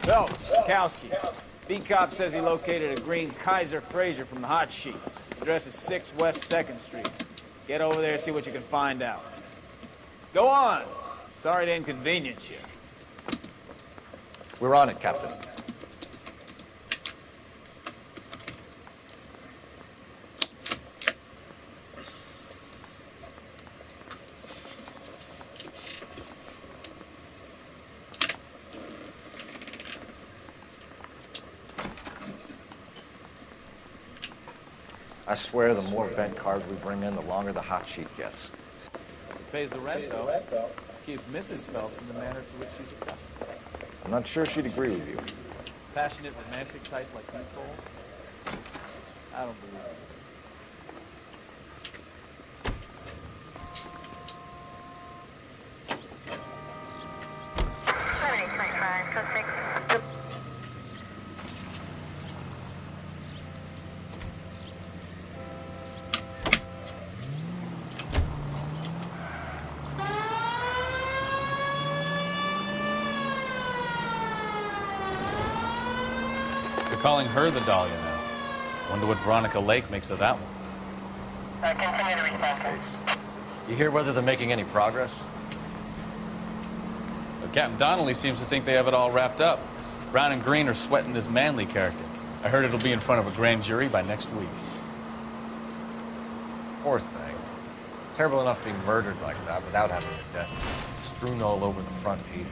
Phelps, Kowski. B-Cop says he located a green Kaiser Fraser from the hot sheet. Address is 6 West 2nd Street. Get over there, see what you can find out. Go on. Sorry to inconvenience you. We're on it, Captain. I swear the more bent cars we bring in, the longer the hot sheet gets. Pays the rent, though. Keeps Mrs. Phelps in the manner to which she's accustomed. I'm not sure she'd agree with you. Passionate, romantic type like you, Cole? I don't believe it. Calling her the Dahlia now. Wonder what Veronica Lake makes of that one. Continue to respond. You hear whether they're making any progress? But Captain Donnelly seems to think they have it all wrapped up. Brown and Green are sweating this Manley character. I heard it'll be in front of a grand jury by next week. Poor thing. Terrible enough being murdered like that without having her death strewn all over the front pages.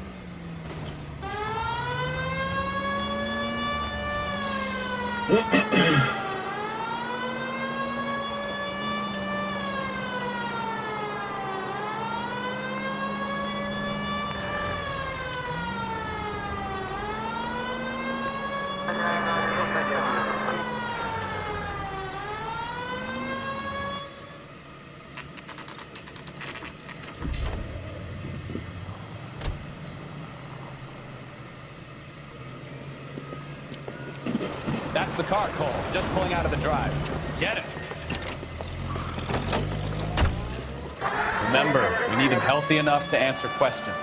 That's the car, Cole. Just pulling out of the drive. Get it. Remember, we need him healthy enough to answer questions.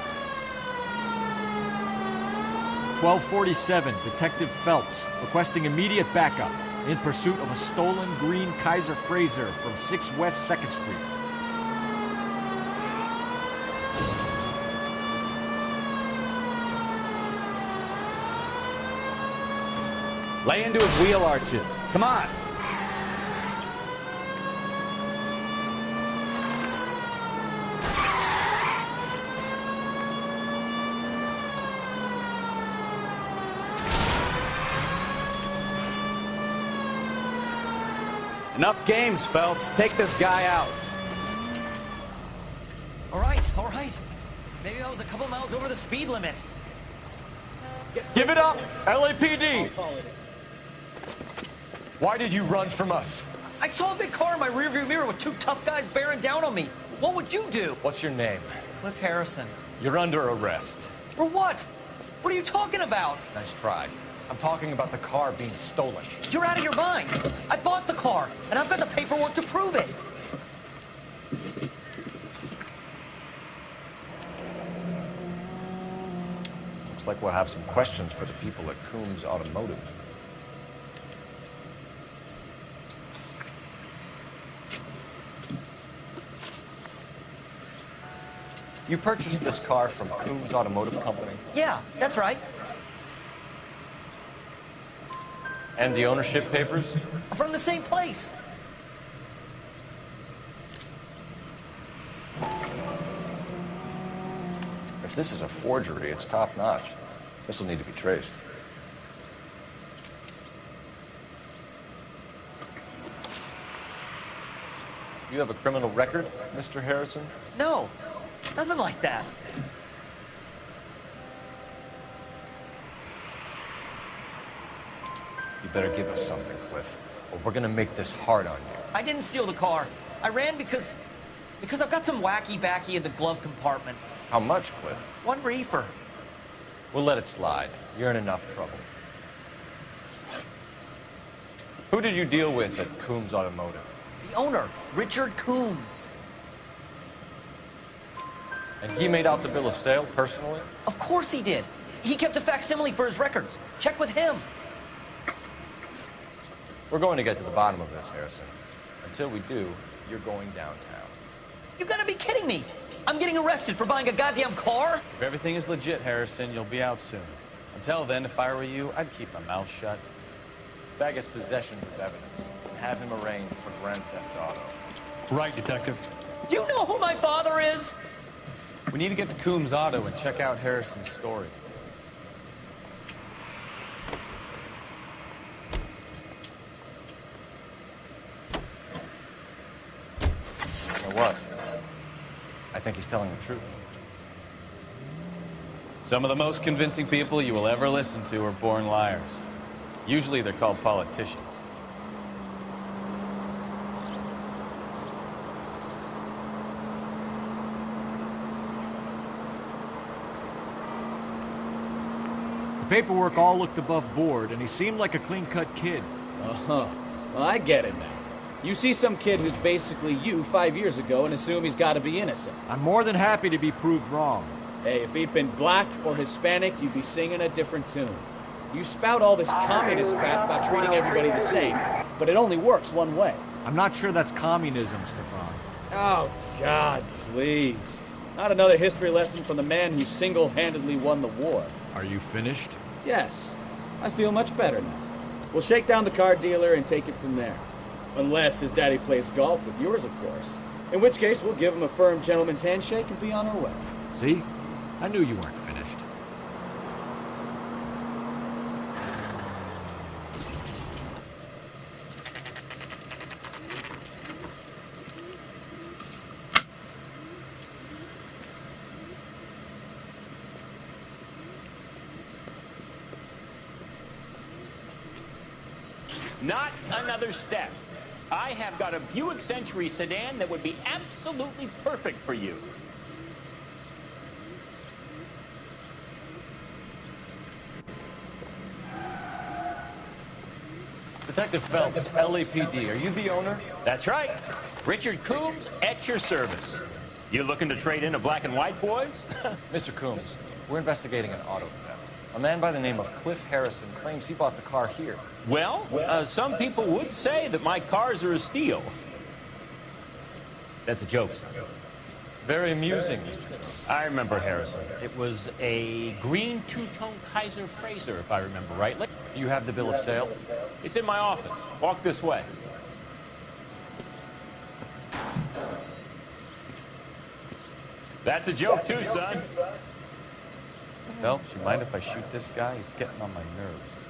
1247, Detective Phelps, requesting immediate backup in pursuit of a stolen green Kaiser Fraser from 6 West 2nd Street. Lay into his wheel arches. Come on. Enough games, Phelps. Take this guy out. All right, all right. Maybe I was a couple miles over the speed limit. Give it up, LAPD! Why did you run from us? I saw a big car in my rearview mirror with two tough guys bearing down on me. What would you do? What's your name? Cliff Harrison. You're under arrest. For what? What are you talking about? Nice try. I'm talking about the car being stolen. You're out of your mind. I bought the car, and I've got the paperwork to prove it. Looks like we'll have some questions for the people at Coombs Automotive. You purchased this car from Coombs Automotive Company? Yeah, that's right. And the ownership papers? From the same place. If this is a forgery, it's top-notch. This will need to be traced. You have a criminal record, Mr. Harrison? No, nothing like that. You better give us something, Cliff, or we're gonna make this hard on you. I didn't steal the car. I ran because I've got some wacky-backy in the glove compartment. How much, Cliff? 1 reefer. We'll let it slide. You're in enough trouble. Who did you deal with at Coombs Automotive? The owner, Richard Coombs. And he made out the bill of sale personally? Of course he did. He kept a facsimile for his records. Check with him. We're going to get to the bottom of this, Harrison. Until we do, you're going downtown. You gotta be kidding me. I'm getting arrested for buying a goddamn car? If everything is legit, Harrison, you'll be out soon. Until then, if I were you, I'd keep my mouth shut. Bag his possessions as evidence and have him arraigned for grand theft auto. Right, Detective. You know who my father is? We need to get to Coombs Auto and check out Harrison's story. You know what? I think he's telling the truth. Some of the most convincing people you will ever listen to are born liars. Usually they're called politicians. The paperwork all looked above board, and he seemed like a clean-cut kid. Uh-huh. Well, I get it now. You see some kid who's basically you 5 years ago and assume he's got to be innocent. I'm more than happy to be proved wrong. Hey, if he'd been black or Hispanic, you'd be singing a different tune. You spout all this communist crap about treating everybody the same, but it only works one way. I'm not sure that's communism, Stefan. Oh, God, please. Not another history lesson from the man who single-handedly won the war. Are you finished? Yes, I feel much better now. We'll shake down the car dealer and take it from there. Unless his daddy plays golf with yours, of course. In which case, we'll give him a firm gentleman's handshake and be on our way. See? I knew you weren't finished. Not another step. I have got a Buick Century sedan that would be absolutely perfect for you. Detective Phelps, LAPD, are you the owner? That's right. Richard Coombs at your service. You looking to trade in a black and white, boys? Mr. Coombs, we're investigating an auto theft. A man by the name of Cliff Harrison claims he bought the car here. Well, some people would say that my cars are a steal. That's a joke, son. Very amusing, Mr. Coombs. I remember Harrison. It was a green two-tone Kaiser Frazer, if I remember rightly. Do you have the bill of sale? It's in my office. Walk this way. That's a joke, too, son. Phelps, you mind if I shoot this guy? He's getting on my nerves.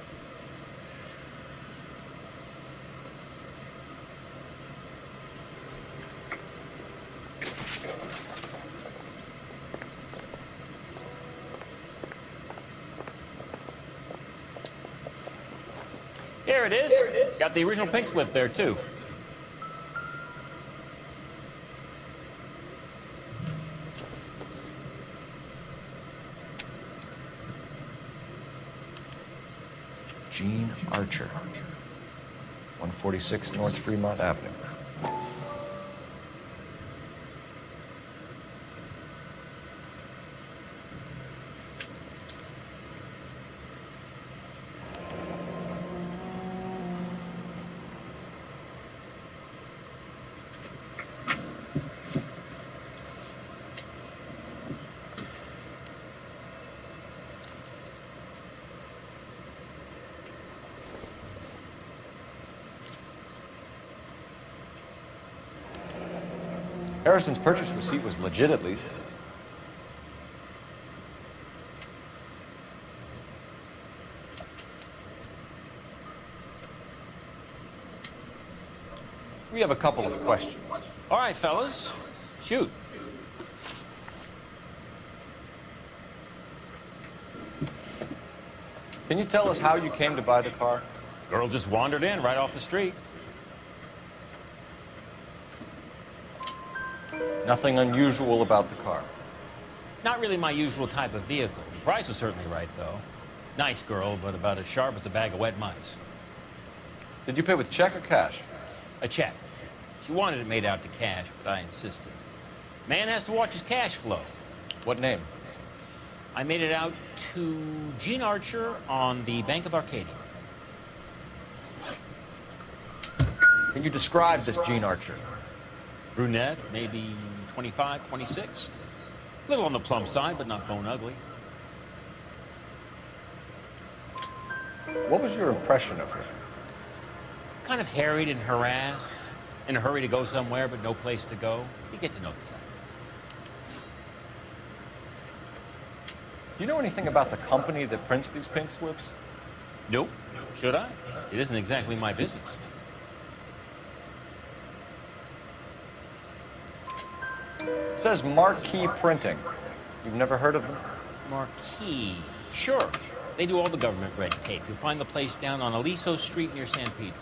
Here it is. Got the original pink slip there, too. Gene Archer, 146 North Fremont Avenue. Harrison's purchase receipt was legit, at least. We have a couple of questions. All right, fellas. Shoot. Can you tell us how you came to buy the car? Girl just wandered in right off the street. Nothing unusual about the car. Not really my usual type of vehicle. The price was certainly right, though. Nice girl, but about as sharp as a bag of wet mice. Did you pay with check or cash? A check. She wanted it made out to cash, but I insisted. Man has to watch his cash flow. What name? I made it out to Gene Archer on the Bank of Arcadia. Can you describe this Gene Archer? Brunette, maybe 25, 26. A little on the plump side, but not bone ugly. What was your impression of her? Kind of harried and harassed, in a hurry to go somewhere, but no place to go. You get to know the type. Do you know anything about the company that prints these pink slips? Nope. Should I? It isn't exactly my business. It says Marquee Printing. You've never heard of them? Marquee. Sure. They do all the government red tape. You'll find the place down on Aliso Street near San Pedro.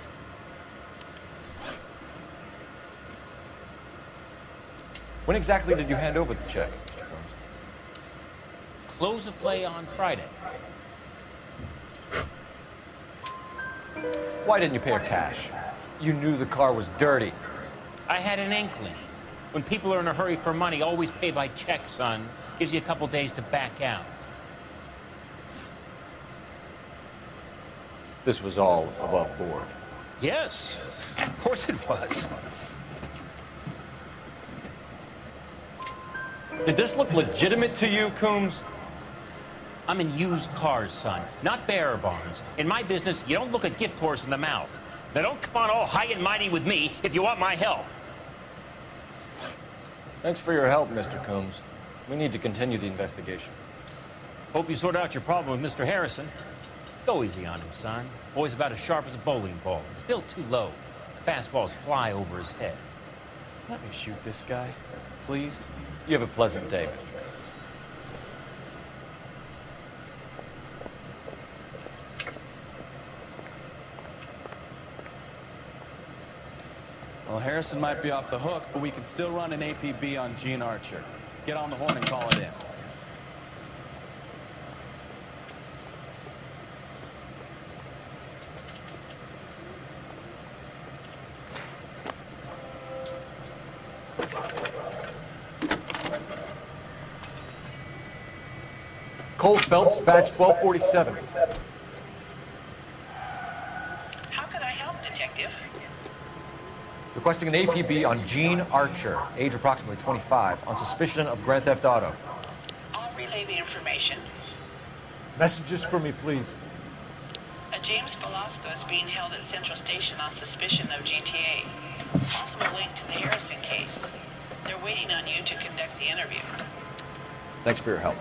When exactly did you hand over the check, Mr. Combs? Close of play on Friday. Why didn't you pay her cash? You knew the car was dirty. I had an inkling. When people are in a hurry for money, always pay by check, son. Gives you a couple days to back out. This was all above board. Yes, of course it was. Did this look legitimate to you, Coombs? I'm in used cars, son, not bearer bonds. In my business, you don't look a gift horse in the mouth. Now don't come on all high and mighty with me if you want my help. Thanks for your help, Mr. Coombs. We need to continue the investigation. Hope you sort out your problem with Mr. Harrison. Go easy on him, son. Boy's about as sharp as a bowling ball. He's built too low. Fastballs fly over his head. Let me shoot this guy, please. You have a pleasant day, Mr. Coombs. Well, Harrison might be off the hook, but we can still run an APB on Gene Archer. Get on the horn and call it in. Cole Phelps, badge 1247. How could I help, Detective? Requesting an APB on Gene Archer, age approximately 25, on suspicion of grand theft auto. I'll relay the information. Messages for me, please. A James Velasco is being held at Central Station on suspicion of GTA. Also a link to the Harrison case. They're waiting on you to conduct the interview. Thanks for your help.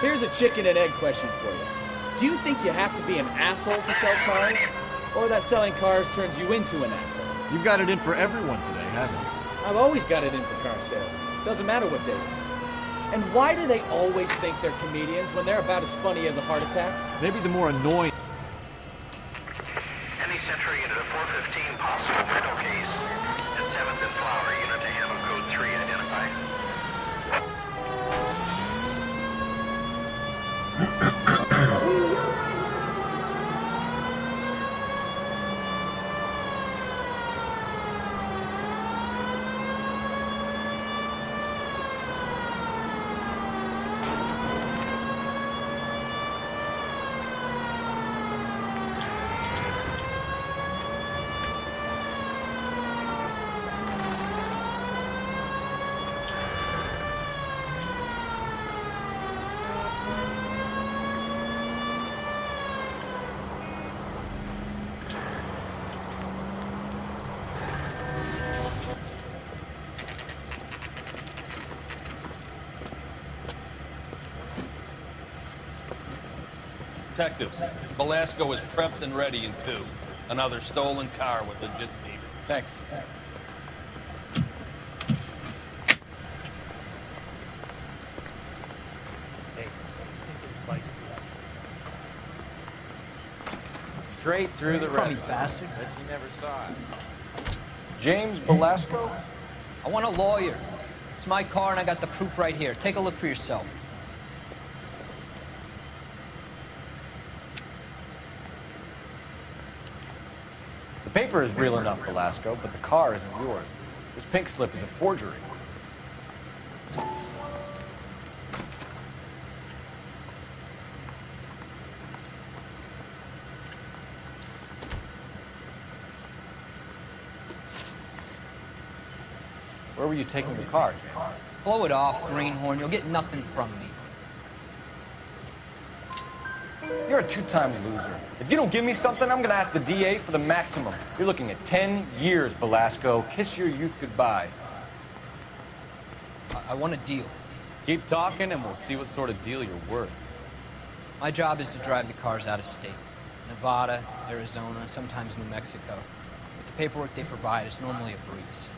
Here's a chicken and egg question for you. Do you think you have to be an asshole to sell cars? Or that selling cars turns you into an asshole? You've got it in for everyone today, haven't you? I've always got it in for car sales. Doesn't matter what day it is. And why do they always think they're comedians when they're about as funny as a heart attack? Maybe the more annoying... Any Century unit of 415 possible rental case at 7th and Flower unit to handle code 3 identified. Detectives, Velasco is prepped and ready in 2. Another stolen car with legit paper. Thanks. Straight through the Crummy red. bastard. Bet you never saw it. James Belasco? I want a lawyer. It's my car and I got the proof right here. Take a look for yourself. The paper is real enough, Belasco, but the car isn't yours. This pink slip is a forgery. Where were you taking the car, James? Blow it off, greenhorn. You'll get nothing from me. You're a two-time loser. If you don't give me something, I'm gonna ask the DA for the maximum. You're looking at 10 years, Belasco. Kiss your youth goodbye. I want a deal. Keep talking and we'll see what sort of deal you're worth. My job is to drive the cars out of state. Nevada, Arizona, sometimes New Mexico. With the paperwork they provide, it's normally a breeze.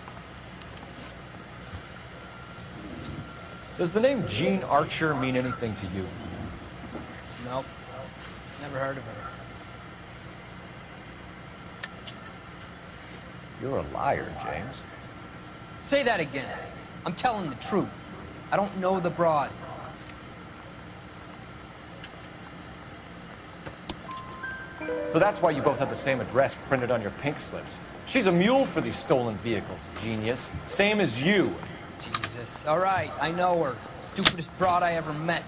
Does the name Gene Archer mean anything to you? Nope. Never heard of her. You're a liar, James. Say that again. I'm telling the truth. I don't know the broad. So that's why you both have the same address printed on your pink slips. She's a mule for these stolen vehicles, genius. Same as you. Jesus. All right, I know her. Stupidest broad I ever met.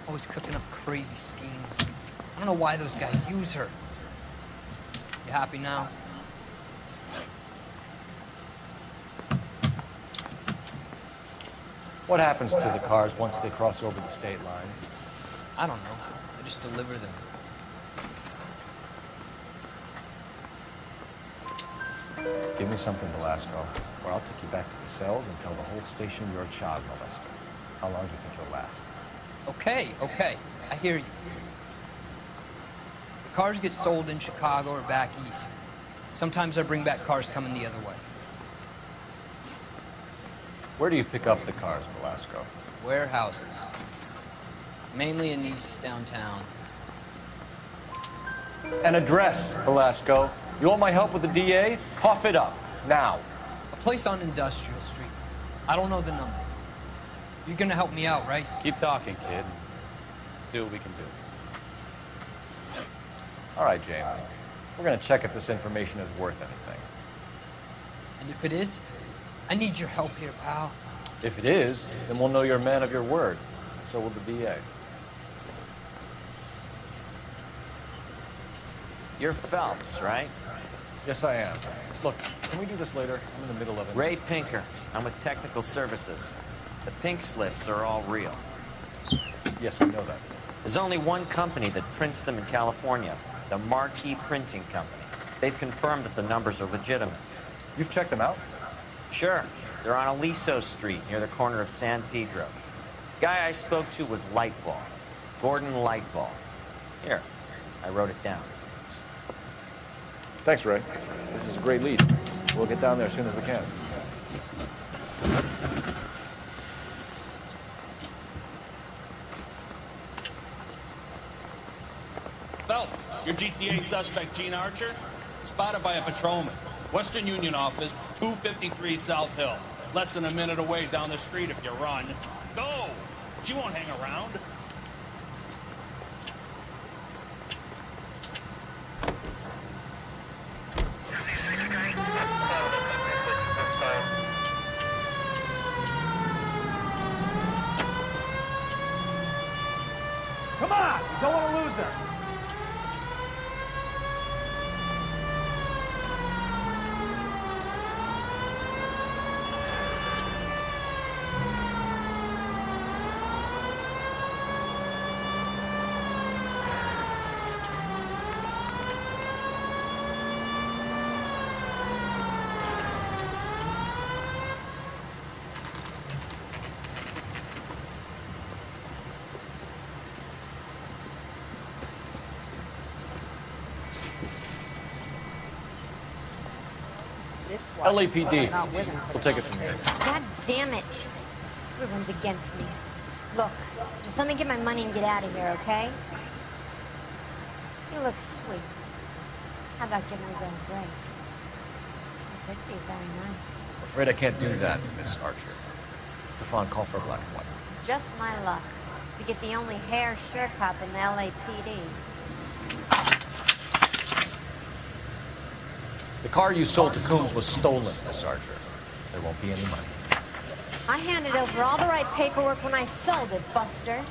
Always cooking up crazy schemes. I don't know why those guys use her. You happy now? What happens to the cars once they cross over the state line? I don't know. I just deliver them. Give me something, Belasco, or I'll take you back to the cells and tell the whole station you're a child molester. How long do you think you'll last? Okay. I hear you. The cars get sold in Chicago or back east. Sometimes I bring back cars coming the other way. Where do you pick up the cars, Belasco? Warehouses. Mainly in East downtown. An address, Belasco. You want my help with the DA? Cough it up, now. A place on Industrial Street. I don't know the number. You're gonna help me out, right? Keep talking, kid. See what we can do. All right, James. We're gonna check if this information is worth anything. And if it is, I need your help here, pal. If it is, then we'll know you're a man of your word. So will the DA. You're Phelps, right? Yes, I am. Look, can we do this later? I'm in the middle of it. Ray Pinker. I'm with Technical Services. The pink slips are all real. Yes, we know that. There's only one company that prints them in California, the Marquee Printing Company. They've confirmed that the numbers are legitimate. You've checked them out? Sure. They're on Aliso Street, near the corner of San Pedro. The guy I spoke to was Lightball. Gordon Lightball. Here, I wrote it down. Thanks, Ray. This is a great lead. We'll get down there as soon as we can. Phelps, your GTA suspect, Gene Archer, spotted by a patrolman. Western Union office, 253 South Hill. Less than a minute away down the street if you run. Go! She won't hang around. Come on! You don't want to lose her! LAPD. We'll take it from here. God damn it. Everyone's against me. Look, just let me get my money and get out of here, okay? You look sweet. How about giving a girl a break? It could be very nice. I'm afraid I can't do that, Miss Archer. Stefan, call for a black and white. Just my luck to get the only hair sure cop in the LAPD. The car you sold to Coombs was stolen, Miss Archer. There won't be any money. I handed over all the right paperwork when I sold it, Buster.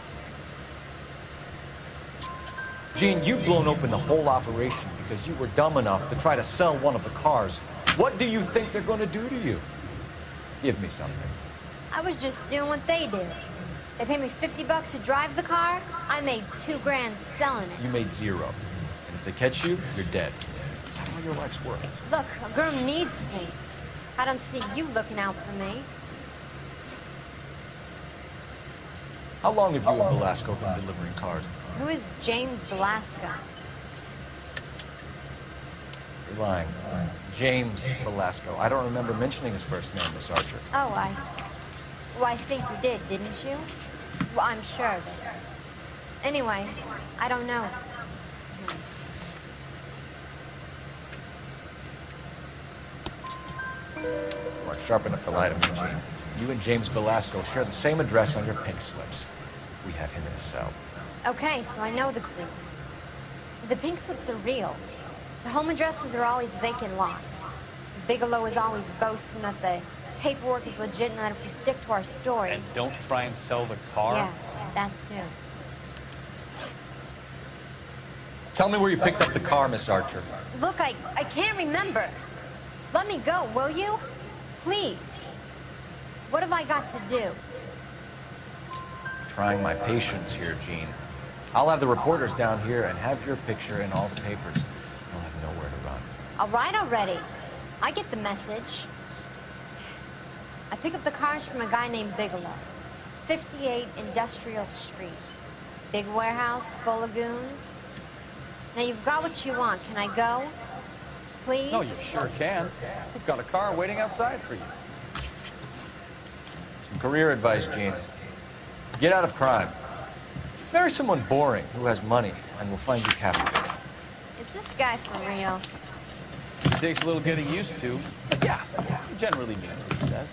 Gene, you've blown open the whole operation because you were dumb enough to try to sell one of the cars. What do you think they're going to do to you? Give me something. I was just doing what they did. They paid me $50 to drive the car. I made $2 grand selling it. You made $0. And if they catch you, you're dead. That's how your life's worth. Look, a girl needs things. I don't see you looking out for me. How long have you and Belasco been delivering cars? Who is James Belasco? You're lying. James Belasco. I don't remember mentioning his first name, Miss Archer. Oh, well, I think you did, didn't you? Well, I'm sure of it. Anyway, I don't know. You aren't sharp enough to lie to me, Gene. You and James Belasco share the same address on your pink slips. We have him in a cell. Okay, so I know the creep. The pink slips are real. The home addresses are always vacant lots. Bigelow is always boasting that the paperwork is legit and that if we stick to our stories... And don't try and sell the car? Yeah, that too. Tell me where you picked up the car, Miss Archer. Look, I can't remember. Let me go, will you? Please. What have I got to do? Trying my patience here, Gene. I'll have the reporters down here and have your picture in all the papers. You'll have nowhere to run. All right already. I get the message. I pick up the cars from a guy named Bigelow. 58 Industrial Street. Big warehouse full of goons. Now you've got what you want. Can I go? Please? No, you sure can. We've got a car waiting outside for you. Some career advice, Gene. Get out of crime. Marry someone boring who has money and will find you captivating. Is this guy for real? It takes a little getting used to, but yeah, he generally means what he says.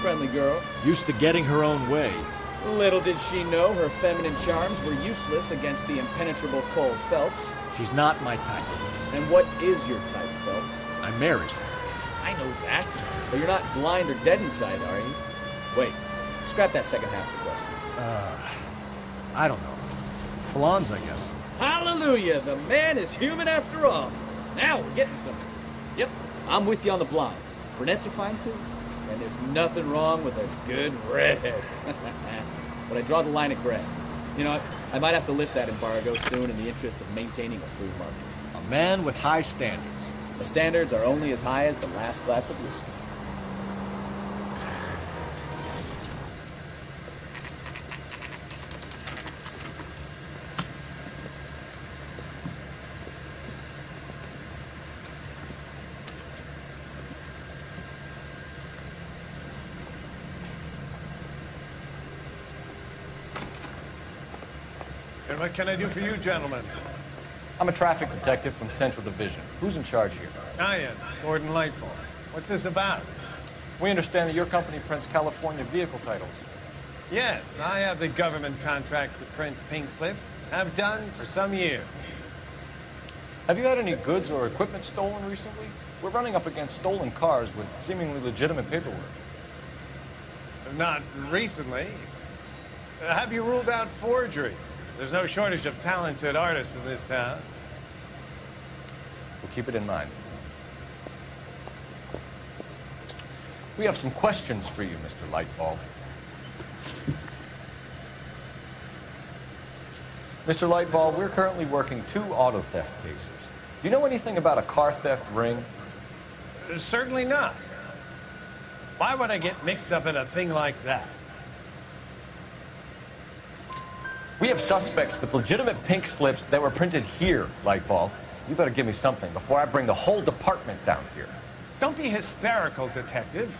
Friendly girl. Used to getting her own way. Little did she know her feminine charms were useless against the impenetrable Cole Phelps. She's not my type. And what is your type, Phelps? I'm married. I know that. But you're not blind or dead inside, are you? Wait, scrap that second half of the question. I don't know. Blondes, I guess. Hallelujah! The man is human after all. Now we're getting somewhere. Yep, I'm with you on the blondes. Brunettes are fine too. And there's nothing wrong with a good redhead. But I draw the line at gray. You know, I might have to lift that embargo soon in the interest of maintaining a free market. A man with high standards. The standards are only as high as the last glass of whiskey. And what can I do for you, gentlemen? I'm a traffic detective from Central Division. Who's in charge here? I am, Gordon Lightball. What's this about? We understand that your company prints California vehicle titles. Yes, I have the government contract to print pink slips. Have done for some years. Have you had any goods or equipment stolen recently? We're running up against stolen cars with seemingly legitimate paperwork. Not recently. Have you ruled out forgery? There's no shortage of talented artists in this town. We'll keep it in mind. We have some questions for you, Mr. Lightball. Mr. Lightball, we're currently working 2 auto theft cases. Do you know anything about a car theft ring? Certainly not. Why would I get mixed up in a thing like that? We have suspects with legitimate pink slips that were printed here, Lightball. You better give me something before I bring the whole department down here. Don't be hysterical, Detective.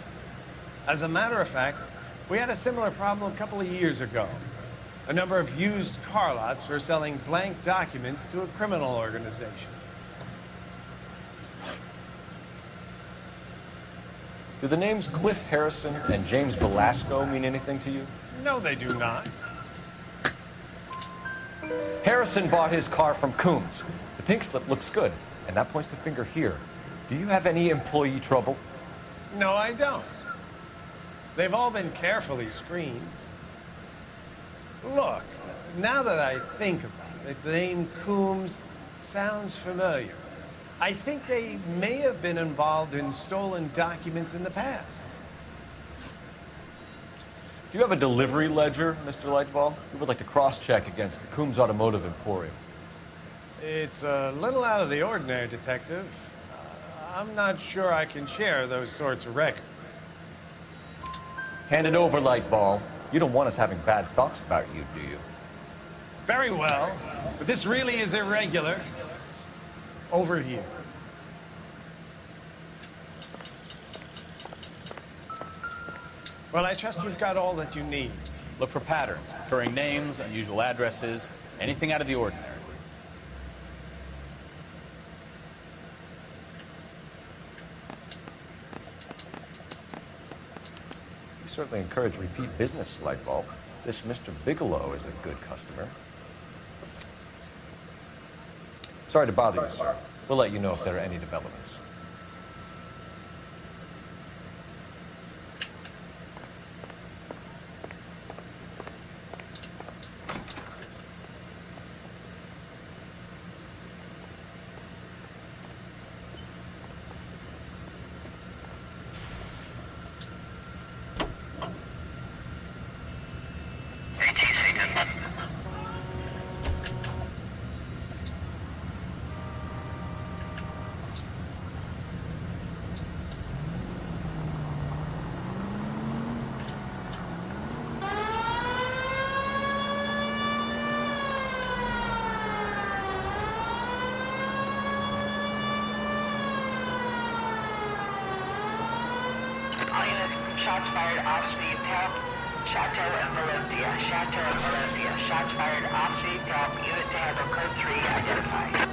As a matter of fact, we had a similar problem a couple of years ago. A number of used car lots were selling blank documents to a criminal organization. Do the names Cliff Harrison and James Belasco mean anything to you? No, they do not. Harrison bought his car from Coombs. The pink slip looks good, and that points the finger here. Do you have any employee trouble? No, I don't. They've all been carefully screened. Look, now that I think about it, the name Coombs sounds familiar. I think they may have been involved in stolen documents in the past. Do you have a delivery ledger, Mr. Lightball? We would like to cross-check against the Coombs Automotive Emporium. It's a little out of the ordinary, Detective. I'm not sure I can share those sorts of records. Hand it over, Lightball. You don't want us having bad thoughts about you, do you? Very well, but this really is irregular. Over here. Well, I trust you've got all that you need. Look for patterns, recurring names, unusual addresses, anything out of the ordinary. We certainly encourage repeat business, Lightball. This Mr. Bigelow is a good customer. Sorry to bother you, sir. We'll let you know if there are any developments. Shots fired off streets, help. Chateau and Valencia. Chateau and Valencia. Shots fired off streets, help. Unit to handle code 3 identified.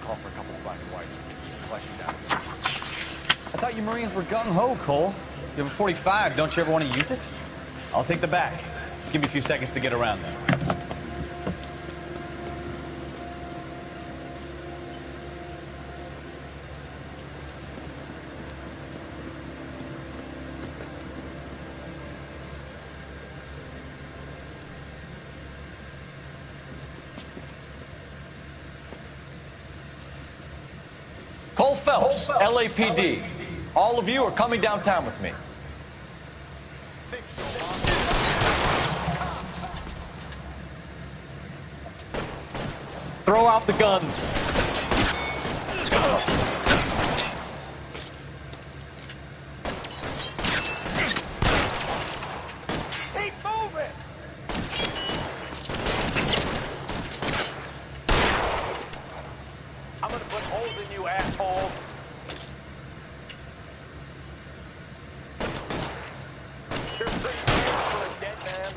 Call for a couple of black and whites. Flash you down. I thought you Marines were gung-ho, Cole. You have a 45. Don't you ever want to use it? I'll take the back. Just give me a few seconds to get around there. Cole Phelps, LAPD. All of you are coming downtown with me. Throw out the guns. gonna put holes in you, asshole. You're pretty brave for a dead man.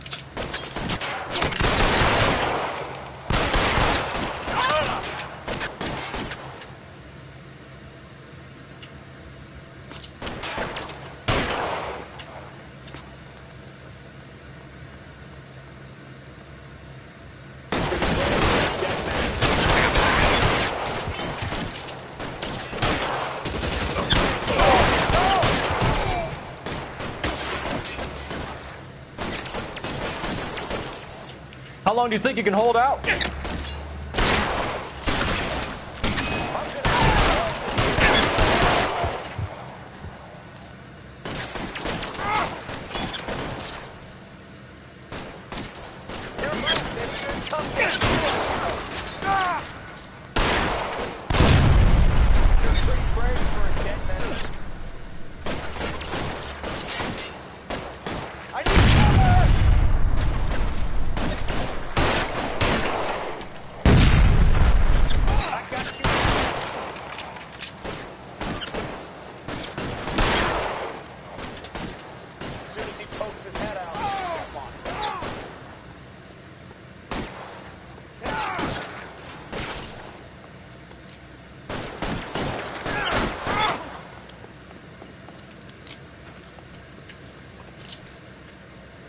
How long do you think you can hold out?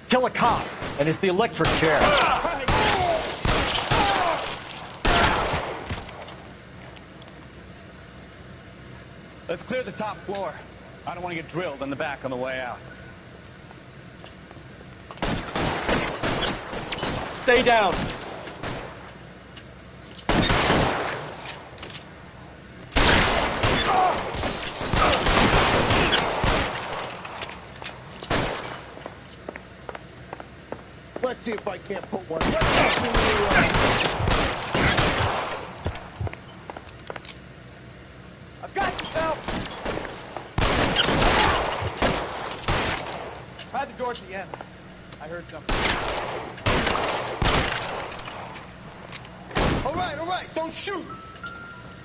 Kill a cop, and it's the electric chair. Let's clear the top floor. I don't want to get drilled in the back on the way out. Stay down. Let's see if I can't put one. I've got you, Phelps. Try the door at the end. I heard something. All right, don't shoot!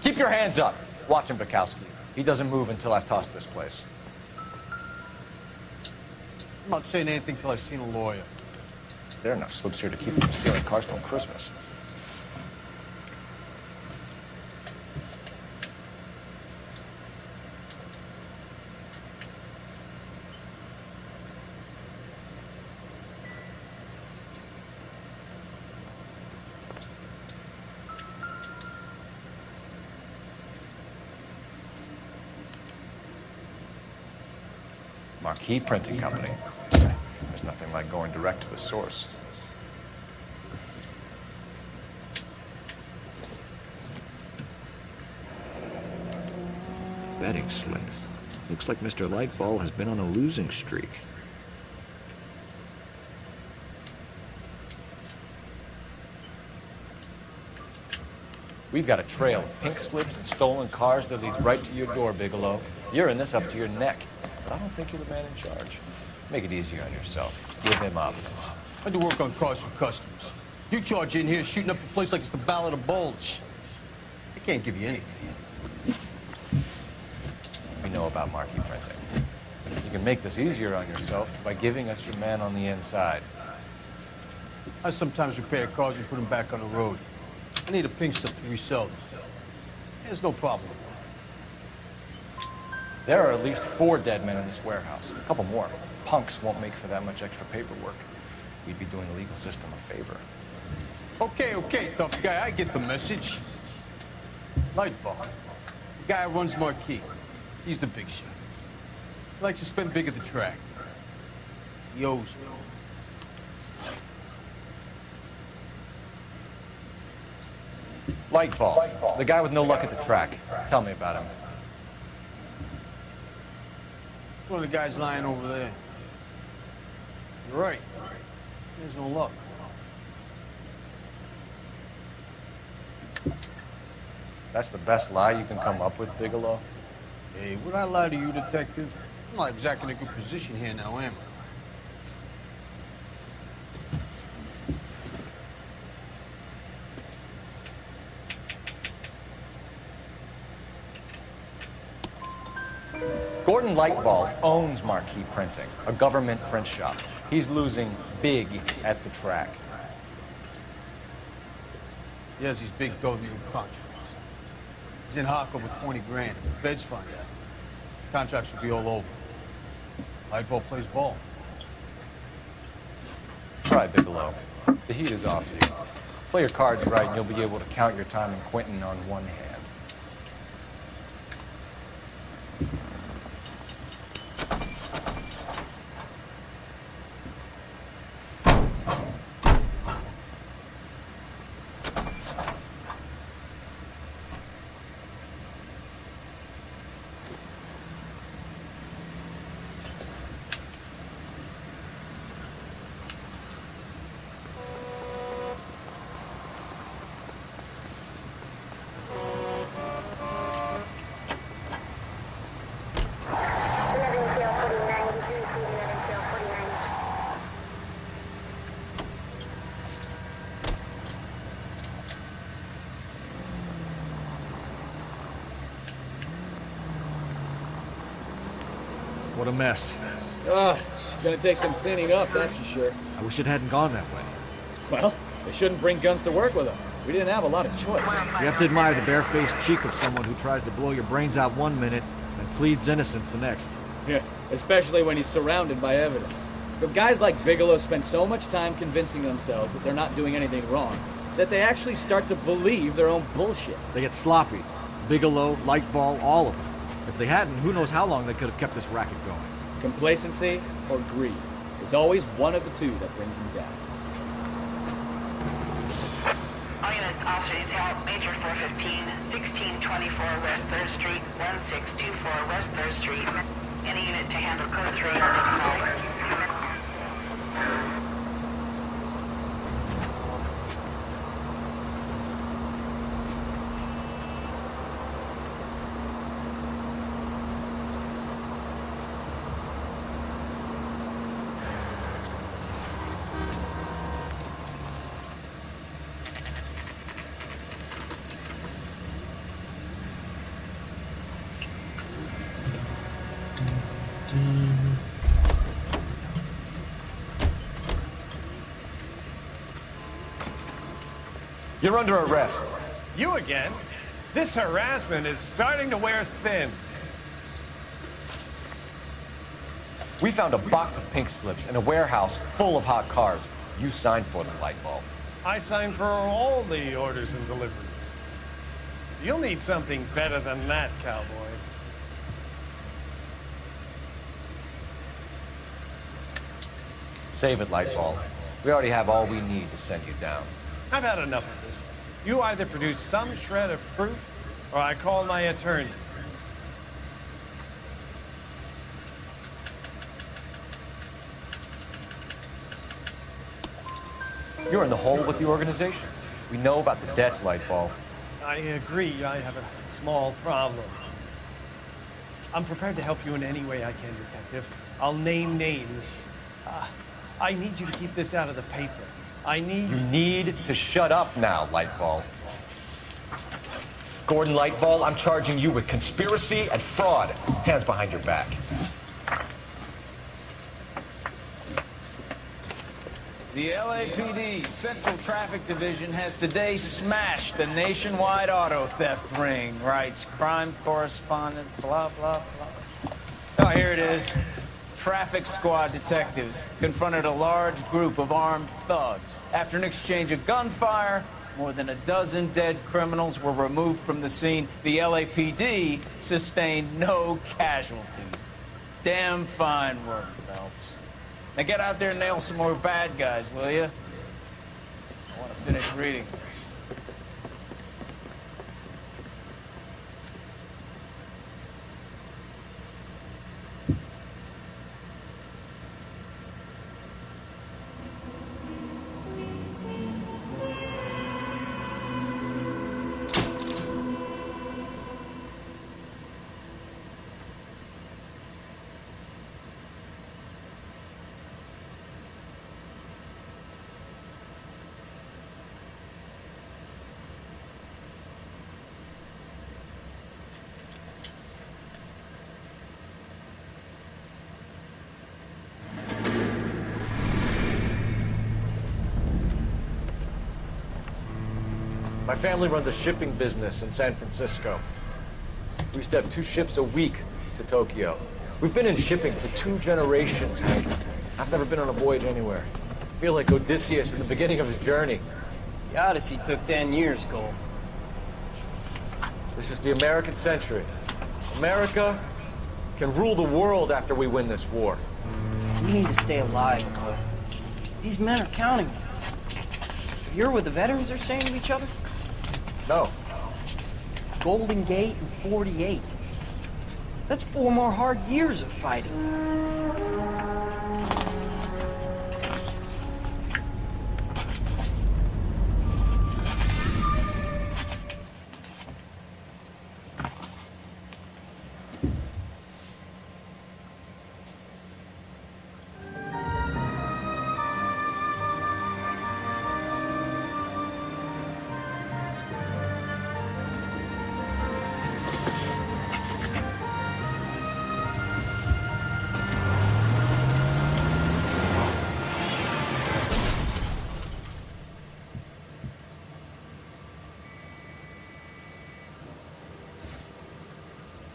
Keep your hands up. Watch him, Bukowski. He doesn't move until I've tossed this place. I'm not saying anything till I've seen a lawyer. There are enough slips here to keep them from stealing cars till Christmas. Marquee Printing Company. There's nothing like going direct to the source. Betting slip. Looks like Mr. Lightball has been on a losing streak. We've got a trail of pink slips and stolen cars that leads right to your door, Bigelow. You're in this up to your neck, but I don't think you're the man in charge. Make it easier on yourself. Give him up. I do work on cars for customers. You charge in here shooting up the place like it's the Ballard of Bulge. I can't give you anything. We know about marquee printing. You can make this easier on yourself by giving us your man on the inside. I sometimes repair cars and put them back on the road. I need a pink slip to resell them. There's no problem. There are at least 4 dead men in this warehouse. A couple more. Punks won't make for that much extra paperwork. We'd be doing the legal system a favor. Okay, tough guy. I get the message. Lightball. The guy who runs Marquee. He's the big shot. He likes to spend big at the track. He owes me. Lightball. The guy with no luck at the track. Tell me about him. It's one of the guys lying over there. You're right. There's no luck. That's the best lie you can come up with, Bigelow? Hey, would I lie to you, detective? I'm not exactly in a good position here now, am I? Gordon Lightball owns Marquee Printing, a government print shop. He's losing big at the track. He has these big gold new contracts. He's in hock over 20 grand. If the feds find out, the contract should be all over. Lightball plays ball. Try, Bigelow. The heat is off you. Play your cards right and you'll be able to count your time in Quentin on one hand. What a mess. Gonna take some cleaning up, that's for sure. I wish it hadn't gone that way. Well, they shouldn't bring guns to work with them. We didn't have a lot of choice. You have to admire the barefaced cheek of someone who tries to blow your brains out one minute and pleads innocence the next. Yeah, especially when he's surrounded by evidence. But guys like Bigelow spend so much time convincing themselves that they're not doing anything wrong, that they actually start to believe their own bullshit. They get sloppy. Bigelow, Lightball, all of them. If they hadn't, who knows how long they could have kept this racket going. Complacency or greed. It's always one of the two that brings them down. All units, officers help. Major 415, 1624 West 3rd Street, 1624 West 3rd Street. Any unit to handle code 3 on this call. You're under arrest. You again? This harassment is starting to wear thin. We found a box of pink slips in a warehouse full of hot cars. You signed for them, Lightball. I signed for all the orders and deliveries. You'll need something better than that, cowboy. Save it, Lightball. We already have all we need to send you down. I've had enough of this. You either produce some shred of proof, or I call my attorney. You're in the hole with the organization. We know about the debts, Lightball. I agree, I have a small problem. I'm prepared to help you in any way I can, Detective. I'll name names. I need you to keep this out of the paper. You need to shut up now, Lightball. Gordon Lightball, I'm charging you with conspiracy and fraud. Hands behind your back. The LAPD Central Traffic Division has today smashed a nationwide auto theft ring, writes crime correspondent, blah, blah, blah. Oh, here it is. Traffic squad detectives confronted a large group of armed thugs. After an exchange of gunfire, more than a dozen dead criminals were removed from the scene. The LAPD sustained no casualties. Damn fine work, Phelps. Now get out there and nail some more bad guys, will you? I want to finish reading this. My family runs a shipping business in San Francisco. We used to have 2 ships a week to Tokyo. We've been in shipping for 2 generations, Hank. I've never been on a voyage anywhere. I feel like Odysseus in the beginning of his journey. The Odyssey took 10 years, Cole. This is the American century. America can rule the world after we win this war. We need to stay alive, Cole. These men are counting on us. You hear what the veterans are saying to each other? No. Golden Gate and 48. That's 4 more hard years of fighting.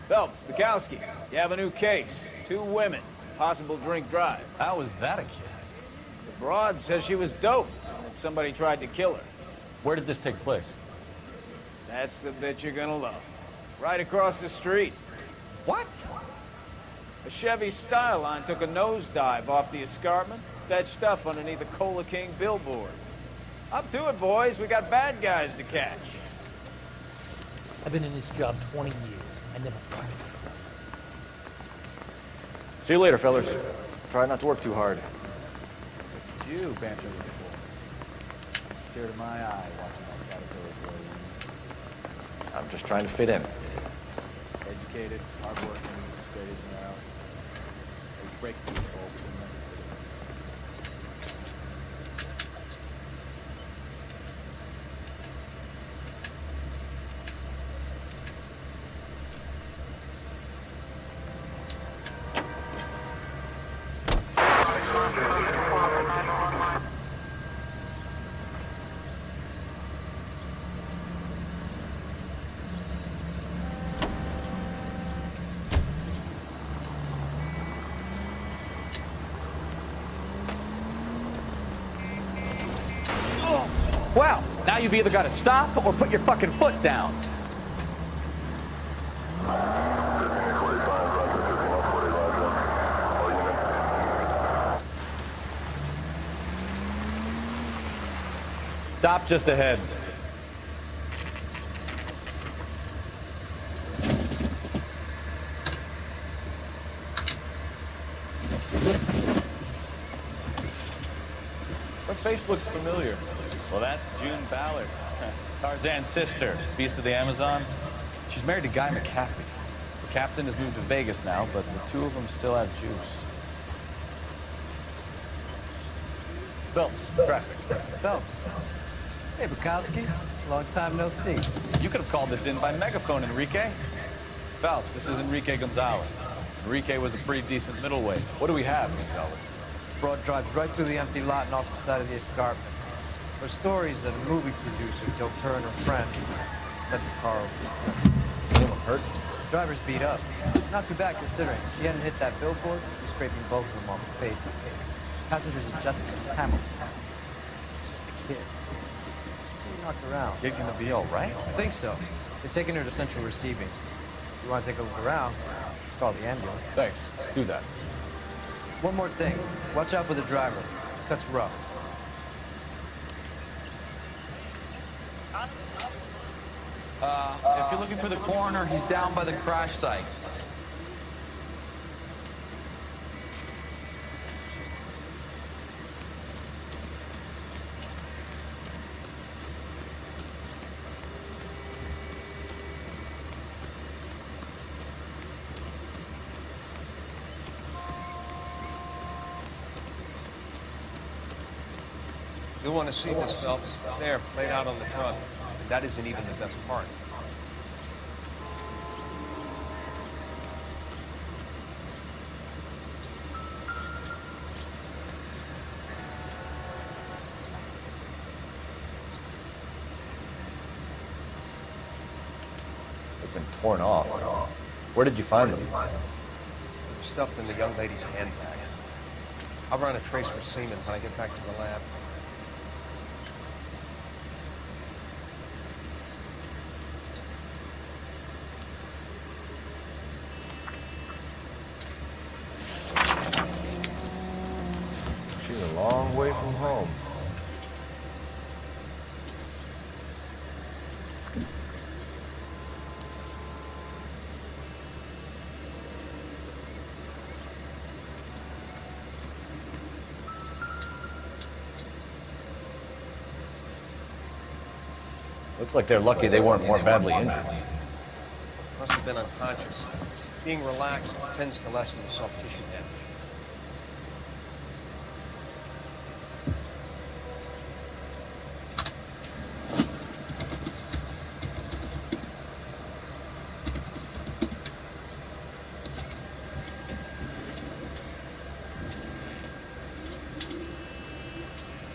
Phelps, Bukowski, you have a new case. 2 women, possible drink drive. How was that a case? The broad says she was doped and that somebody tried to kill her. Where did this take place? That's the bit you're gonna love. Right across the street. What? A Chevy Styline took a nosedive off the escarpment, fetched up underneath a Cola King billboard. Up to it, boys. We got bad guys to catch. I've been in this job 20 years. I never fired. See you later, fellas. Try not to work too hard. You banter with the boys. Tear to my eye watching that caterpillar's way. I'm just trying to fit in. Educated, hardworking, straight as an arrow. They break through the hole, but they never fit in. Well, now you've either got to stop or put your fucking foot down. Stop just ahead. Her face looks familiar. Well, that's June Ballard, Tarzan's sister, beast of the Amazon. She's married to Guy McAfee. The captain has moved to Vegas now, but the 2 of them still have juice. Phelps, traffic. Phelps. Hey, Bukowski. Long time no see. You could have called this in by megaphone, Enrique. Phelps, this is Enrique Gonzalez. Enrique was a pretty decent middleweight. What do we have, Gonzalez? Broad drives right through the empty lot and off the side of the escarpment. Her stories that a movie producer doped her and her friend sent the car over. Anyone hurt? The driver's beat up. Not too bad considering. If she hadn't hit that billboard, we'd be scraping both of them off the pavement. Passengers are Jessica Hamilton. She's just a kid. She's pretty knocked around. Kid gonna be all right? I think so. They're taking her to Central Receiving. If you want to take a look around, just call the ambulance. Thanks. Do that. One more thing. Watch out for the driver. Cuts rough. If you're looking for the coroner, he's down by the crash site. You'll want to see this, Phelps. There, laid out on the front. And that isn't even the best part. They've been torn off. Where did you find them? Stuffed in the young lady's handbag. I'll run a trace for semen when I get back to the lab. She's a long way from home. Looks like they're lucky they weren't more badly injured. Must have been unconscious. Being relaxed tends to lessen the soft tissue damage.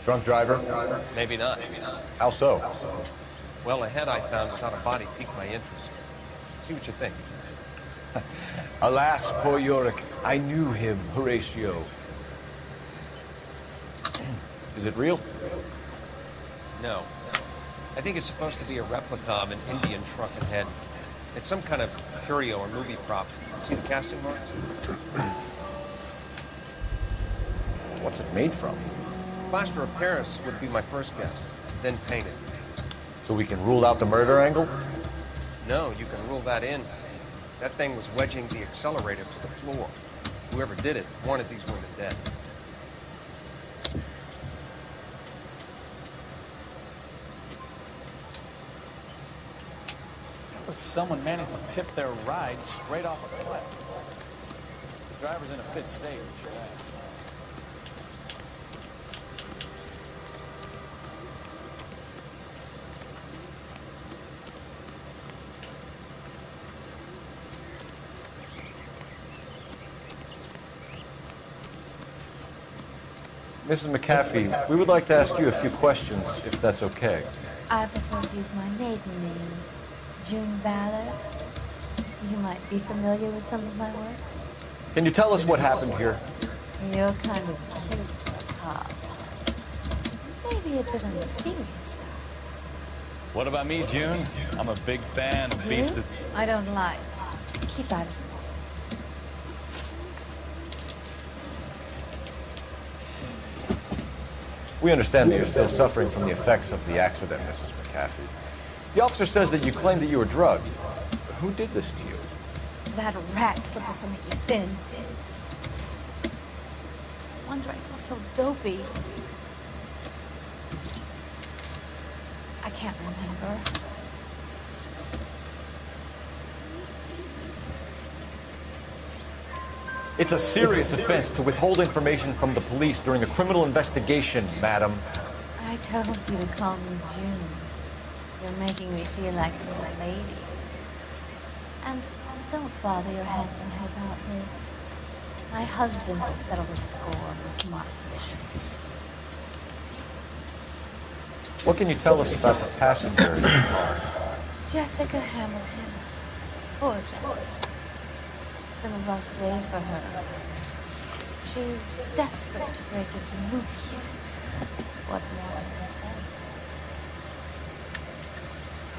Drunk driver? Maybe not. How so? Well, a head I found without a body piqued my interest. See what you think. Alas, poor Yorick. I knew him, Horatio. Is it real? No. I think it's supposed to be a replica of an Indian shrunken head. It's some kind of curio or movie prop. See the casting marks? What's it made from? Plaster of Paris would be my first guess, then painted. So we can rule out the murder angle? No, you can rule that in. That thing was wedging the accelerator to the floor. Whoever did it wanted these women dead. How does someone manage to tip their ride straight off a cliff? The driver's in a fit state, we should ask. Mrs. McAfee, we would like to ask you a few questions, if that's okay. I prefer to use my maiden name, June Ballard. You might be familiar with some of my work. Can you tell us what happened here? You're kind of cute for a cop. Maybe a bit on the serious side. What about me, June? I'm a big fan of Beast of... I don't like. Keep out of this. We understand that you're still suffering from the effects of the accident, Mrs. McAfee. The officer says that you claimed that you were drugged. Who did this to you? That rat slipped us to make you thin. It's no wonder I feel so dopey. I can't remember. It's a serious offense to withhold information from the police during a criminal investigation, madam. I told you to call me June. You're making me feel like I'm a lady. And don't bother your handsome head about this. My husband will settle the score with Mark Bishop. What can you tell us about the passenger in the car? Jessica Hamilton. Poor Jessica. It's been a rough day for her. She's desperate to break into movies. What more can I say?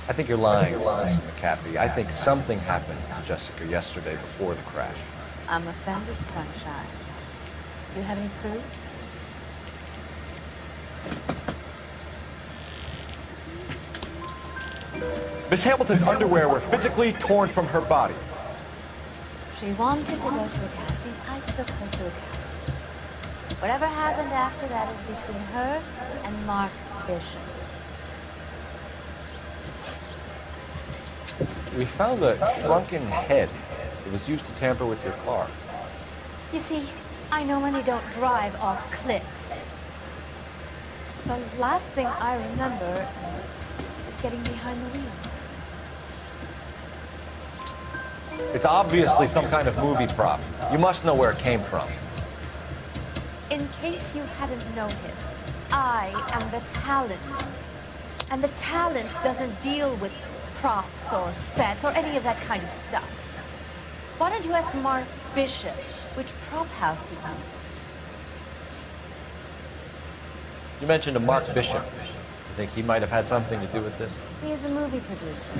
I think you're lying, Mrs. McAfee. I think something happened to Jessica yesterday before the crash. I'm offended, Sunshine. Do you have any proof? Miss Hamilton's underwear were physically torn from her body. She wanted to go to a casting. I took her to a casting. Whatever happened after that is between her and Mark Bishop. We found a shrunken head that was used to tamper with your car. You see, I normally don't drive off cliffs. The last thing I remember is getting behind the wheel. It's obviously some kind of movie prop. You must know where it came from. In case you hadn't noticed, I am the talent. And the talent doesn't deal with props or sets or any of that kind of stuff. Why don't you ask Mark Bishop which prop house he uses? You mentioned a Mark Bishop. You think he might have had something to do with this? He is a movie producer.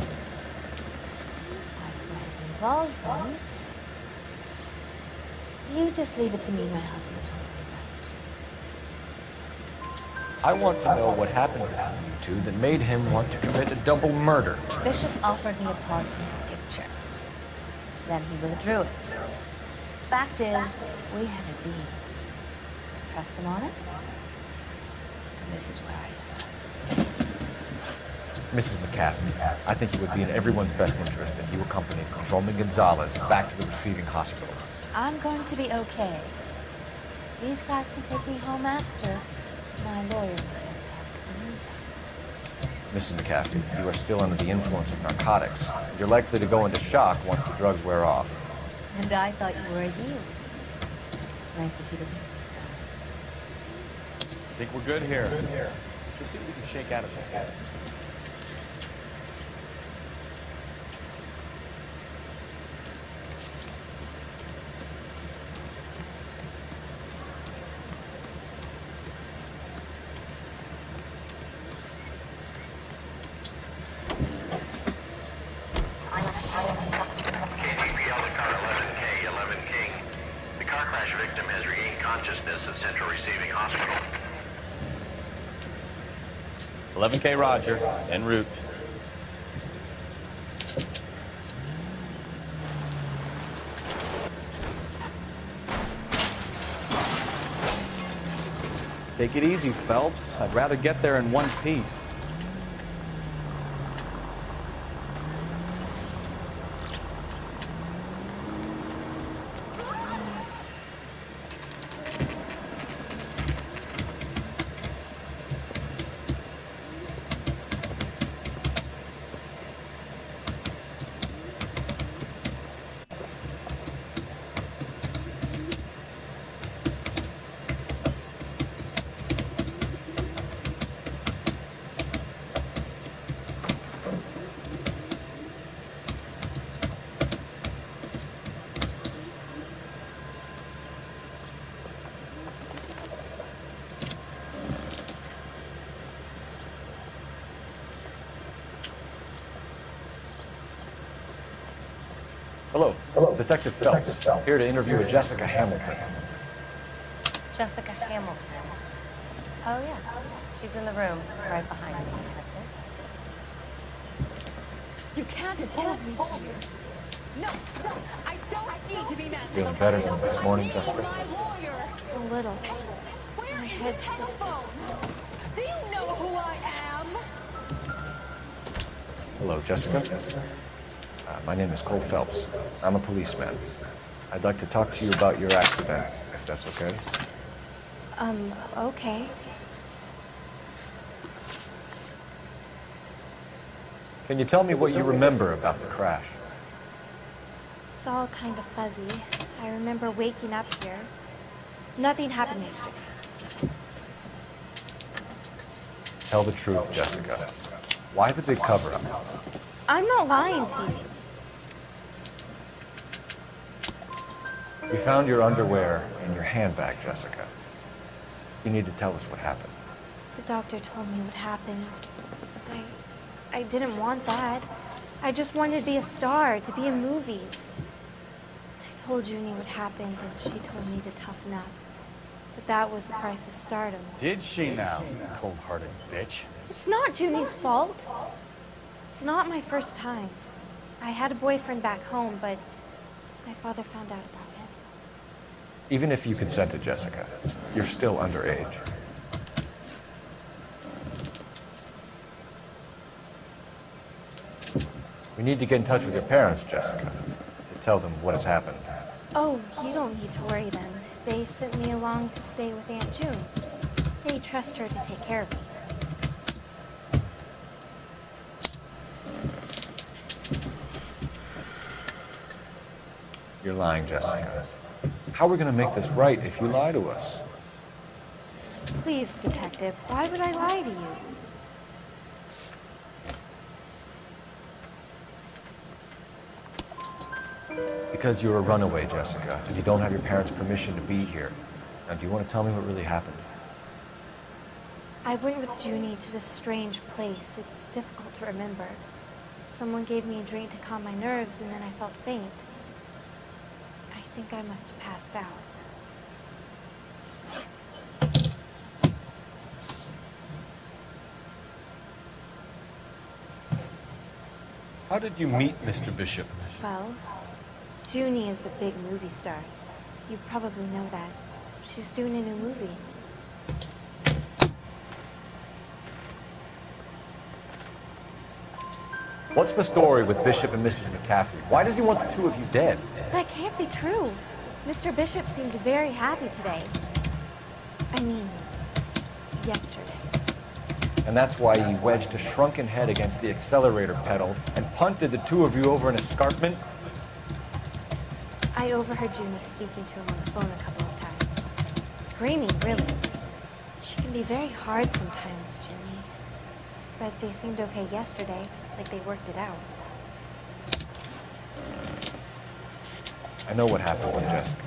As for his involvement, you just leave it to me. My husband told me that. I want to know what happened between you two that made him want to commit a double murder. Bishop offered me a part in his picture. Then he withdrew it. Fact is, we had a deal. I pressed him on it, and this is where I am. Mrs. McAfee, I think it would be in everyone's best interest if you accompanied Patrolman Gonzalez back to the receiving hospital. I'm going to be okay. These guys can take me home after. My lawyer may have talked to the news house. Mrs. McAfee, you are still under the influence of narcotics. You're likely to go into shock once the drugs wear off. And I thought you were a healer. It's nice of you to make me so. I think we're good here. Let's go see what we can shake out of that. K Roger, en route. Take it easy, Phelps. I'd rather get there in one piece. Hello, Detective Phelps, here to interview a Jessica Hamilton. Jessica Hamilton. Oh, yes. She's in the room, right behind me, Detective. You can't hold me here. No, I don't need to be mad. Feeling better since this morning, Jessica? A little. My head still feels small. Do you know who I am? Hello, Jessica. My name is Cole Phelps. I'm a policeman. I'd like to talk to you about your accident, if that's okay. Okay. Can you tell me what you remember about the crash? It's all kind of fuzzy. I remember waking up here. Nothing happened yesterday. Tell the truth, Jessica. Why the big cover-up? I'm not lying to you. We found your underwear in your handbag, Jessica. You need to tell us what happened. The doctor told me what happened. I didn't want that. I just wanted to be a star, to be in movies. I told Junie what happened, and she told me to toughen up. But that was the price of stardom. Did she now, cold-hearted bitch? It's not Junie's fault. It's not my first time. I had a boyfriend back home, but my father found out about him. Even if you consented, Jessica, you're still underage. We need to get in touch with your parents, Jessica, to tell them what has happened. Oh, you don't need to worry then. They sent me along to stay with Aunt June. They trust her to take care of me. You're lying, Jessica. How are we going to make this right if you lie to us? Please, Detective, why would I lie to you? Because you're a runaway, Jessica, and you don't have your parents' permission to be here. Now, do you want to tell me what really happened? I went with Junie to this strange place. It's difficult to remember. Someone gave me a drink to calm my nerves, and then I felt faint. I think I must have passed out. How did you meet Mr. Bishop? Well, Junie is a big movie star. You probably know that. She's doing a new movie. What's the story with Bishop and Mrs. McAfee? Why does he want the two of you dead? That can't be true. Mr. Bishop seemed very happy today. I mean, yesterday. And that's why he wedged a shrunken head against the accelerator pedal and punted the two of you over an escarpment? I overheard Junie speaking to him on the phone a couple of times. Screaming, really. She can be very hard sometimes, Junie. But they seemed okay yesterday, like they worked it out. I know what happened with Jessica.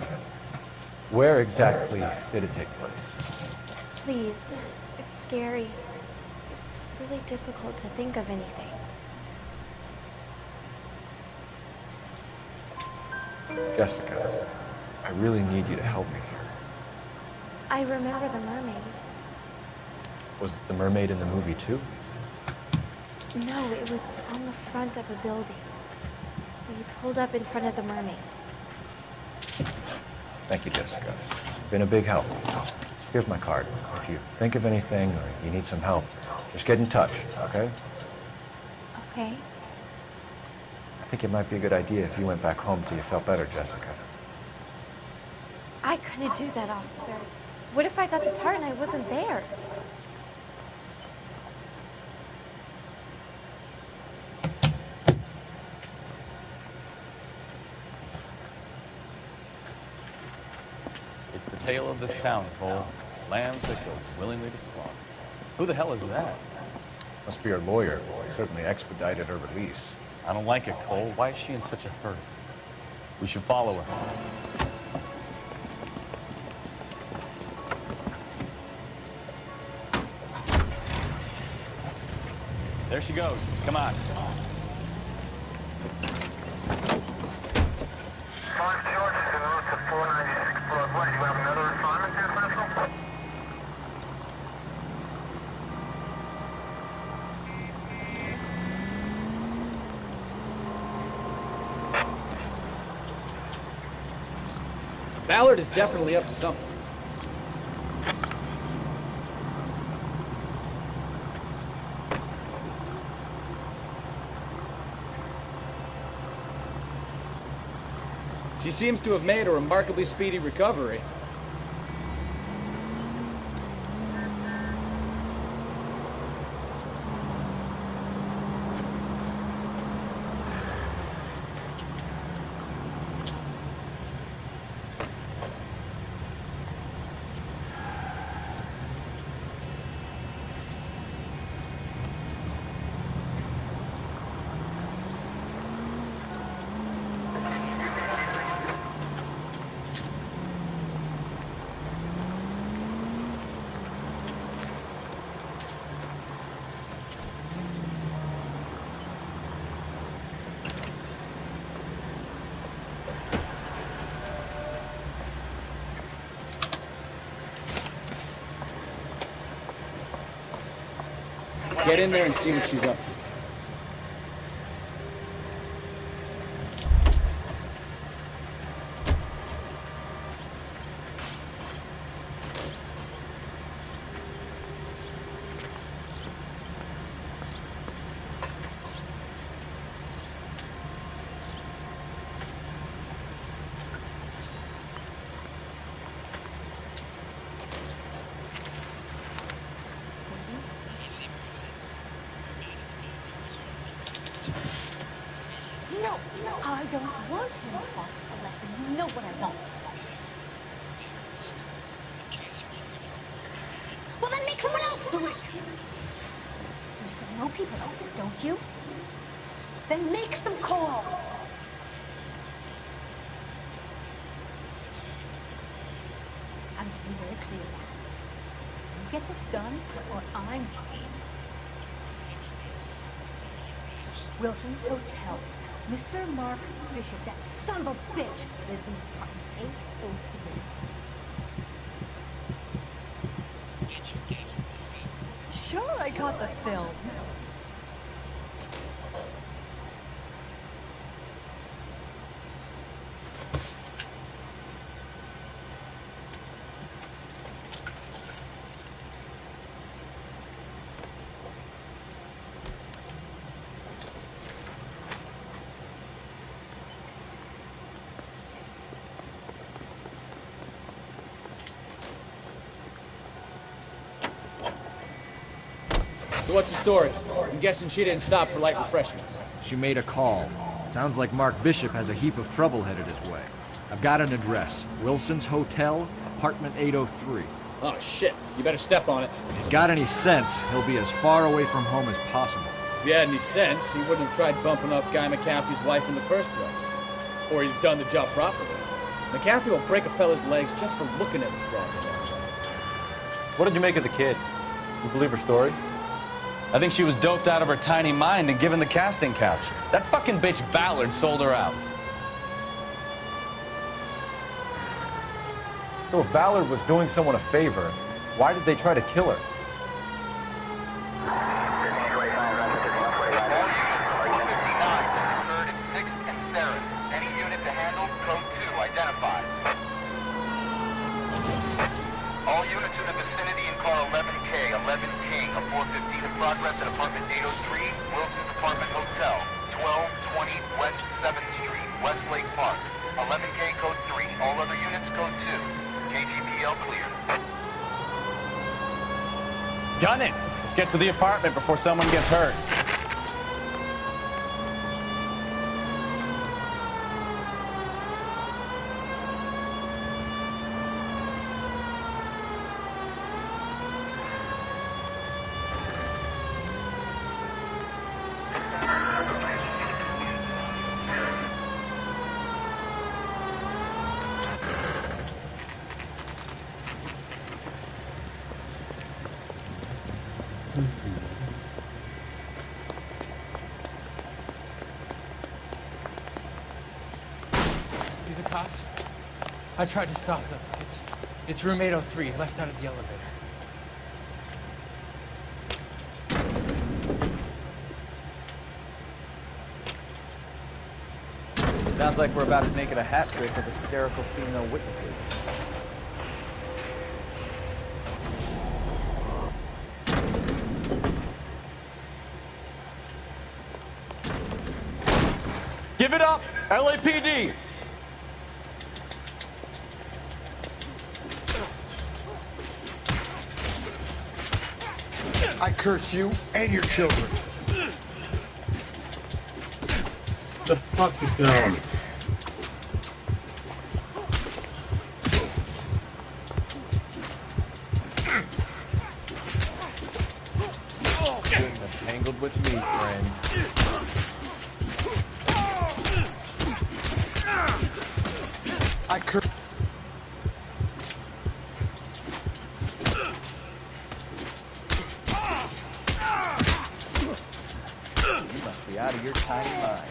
Where exactly did it take place? Please, it's scary. It's really difficult to think of anything. Jessica, I really need you to help me here. I remember the mermaid. Was the mermaid in the movie too? No, it was on the front of a building. We pulled up in front of the mermaid. Thank you, Jessica. You've been a big help. Here's my card. If you think of anything or you need some help, just get in touch, okay? Okay. I think it might be a good idea if you went back home till you felt better, Jessica. I couldn't do that, officer. What if I got the part and I wasn't there? It's the tale of this town, Cole. Lambs that go willingly to slaughter. Who the hell is that? Must be her lawyer. Certainly expedited her release. I don't like it, Cole. Why is she in such a hurry? We should follow her. There she goes. Come on. Ballard is definitely up to something. She seems to have made a remarkably speedy recovery. Get in there and see what she's up to. No, I don't want him taught a lesson. You know what I want. Well, then make someone else do it. You still know people, don't you? Then make some calls. be very clear about this. You get this done, or I'm... Wilson's Hotel. Mr. Mark Bishop, that son of a bitch, lives in apartment 803. Sure, I caught the film. So what's the story? I'm guessing she didn't stop for light refreshments. She made a call. Sounds like Mark Bishop has a heap of trouble headed his way. I've got an address. Wilson's Hotel, apartment 803. Oh, shit. You better step on it. If he's got any sense, he'll be as far away from home as possible. If he had any sense, he wouldn't have tried bumping off Guy McAfee's wife in the first place. Or he'd done the job properly. McAfee will break a fella's legs just for looking at his broad. What did you make of the kid? You believe her story? I think she was doped out of her tiny mind and given the casting couch. That fucking bitch Ballard sold her out. So if Ballard was doing someone a favor, why did they try to kill her? Third and 6th and Sarah's. Any unit to handle, code 2, identified. All units in the vicinity in car 11K, 11 King, a 415 in progress at apartment 803, Wilson's Apartment Hotel, 1220 West 7th Street, Westlake Park. 11K code 3, all other units code 2. KGPL clear. Gun it! Let's get to the apartment before someone gets hurt. You the cops? I tried to stop them. It's room 803, left out of the elevator. Sounds like we're about to make it a hat trick of hysterical female witnesses. Give it up, LAPD! I curse you and your children. The fuck is going on? Shouldn't have tangled with me, friend. I curse. You must be out of your tiny mind.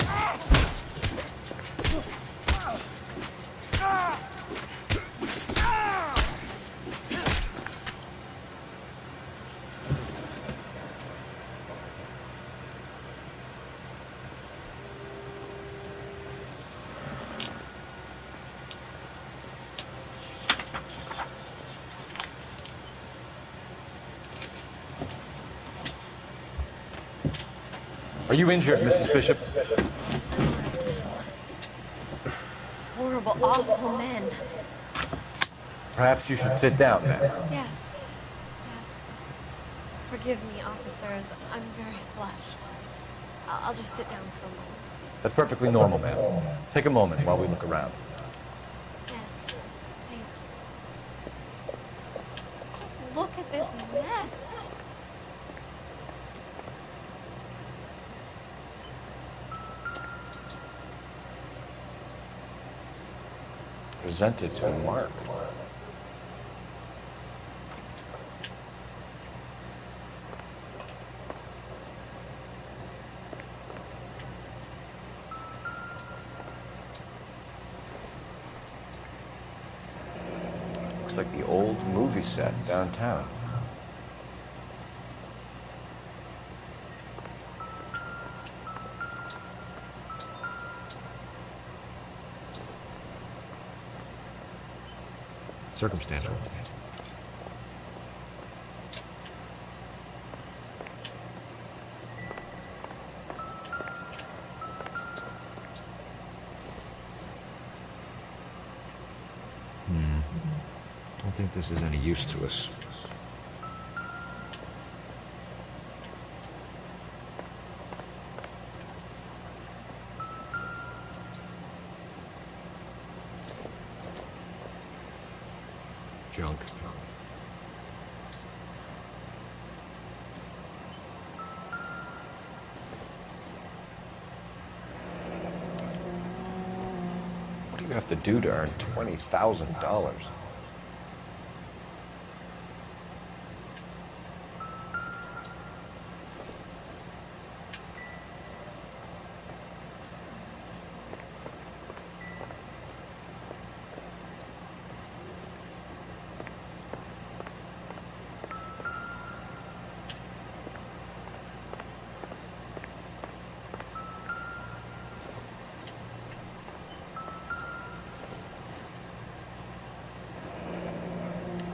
Are you injured, Mrs. Bishop? Those horrible, awful men. Perhaps you should sit down, ma'am. Yes. Yes. Forgive me, officers. I'm very flushed. I'll just sit down for a moment. That's perfectly normal, ma'am. Take a moment while we look around. Yes. Thank you. Just look at this mess. Presented to Mark. Looks like the old movie set downtown. Circumstantial. I don't think this is any use to us. Junk. What do you have to do to earn $20,000?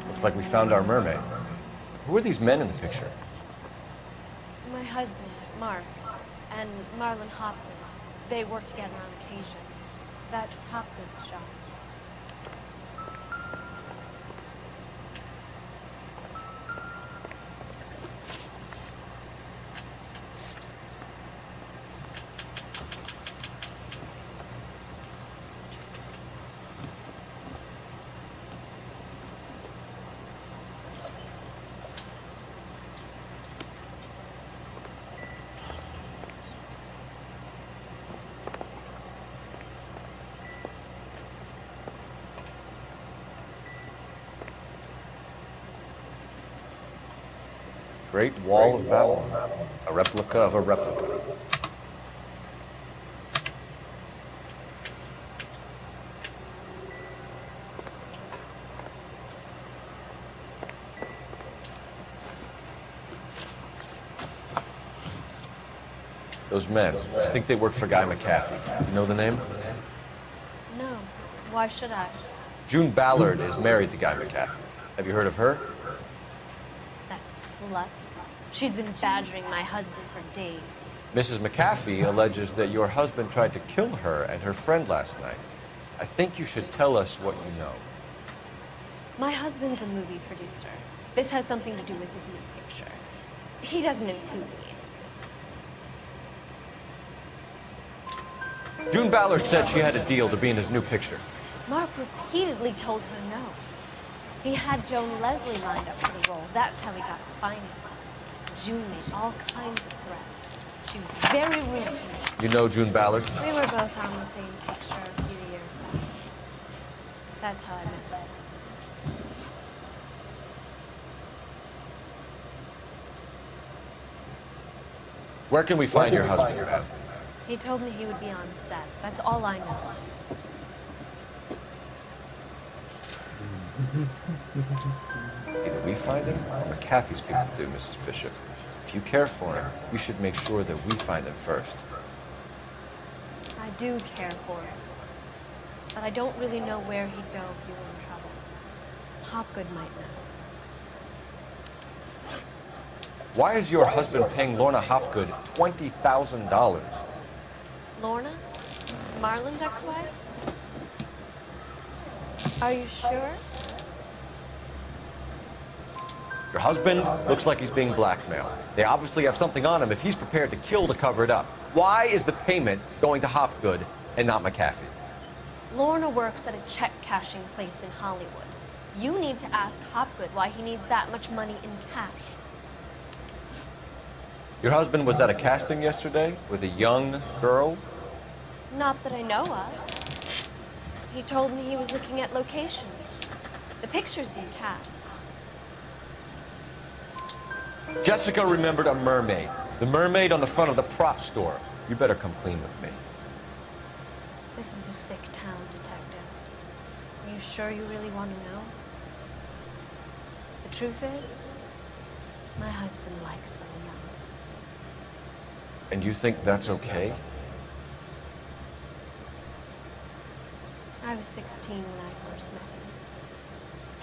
Looks like we found our mermaid. Who are these men in the picture? My husband, Mark, and Marlon Hopgood. They work together on occasion. That's Hopgood's shop. Great Wall of Babylon. A replica of a replica. Those men, I think they work for Guy McAfee. You know the name? No. Why should I? June Ballard is married to Guy McAfee. Have you heard of her? That slut. She's been badgering my husband for days. Mrs. McAfee alleges that your husband tried to kill her and her friend last night. I think you should tell us what you know. My husband's a movie producer. This has something to do with his new picture. He doesn't include me in his business. June Ballard said she had a deal to be in his new picture. Mark repeatedly told her no. He had Joan Leslie lined up for the role. That's how he got the finance. June made all kinds of threats. She was very rude to me. You know June Ballard? We were both on the same picture a few years back. That's how I met my husband. Where can we find your husband, ma'am? He told me he would be on set. That's all I know. Either we find him or McAfee's people do, Mrs. Bishop. If you care for him, you should make sure that we find him first. I do care for him. But I don't really know where he'd go if he were in trouble. Hopgood might know. Why is your husband paying Lorna Hopgood $20,000? Lorna? Marlon's ex-wife? Are you sure? Your husband looks like he's being blackmailed. They obviously have something on him if he's prepared to kill to cover it up. Why is the payment going to Hopgood and not McAfee? Lorna works at a check-cashing place in Hollywood. You need to ask Hopgood why he needs that much money in cash. Your husband was at a casting yesterday with a young girl? Not that I know of. He told me he was looking at locations. The picture's been cast. Jessica remembered a mermaid. The mermaid on the front of the prop store. You better come clean with me. This is a sick town, Detective. Are you sure you really want to know? The truth is, my husband likes them young. And you think that's okay? I was 16 when I first met him.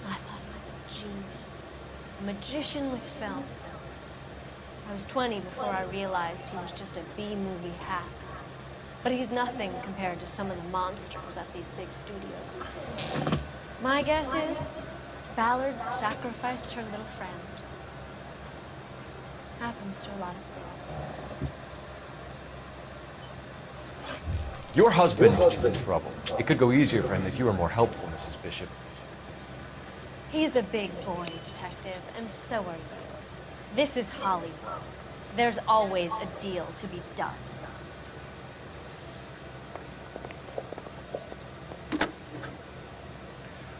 I thought he was a genius, a magician with film. I was 20 before I realized he was just a B-movie hack. But he's nothing compared to some of the monsters at these big studios. My guess is Ballard sacrificed her little friend. Happens to a lot of girls. Your husband is in trouble. It could go easier for him if you were more helpful, Mrs. Bishop. He's a big boy, detective, and so are you. This is Hollywood. There's always a deal to be done.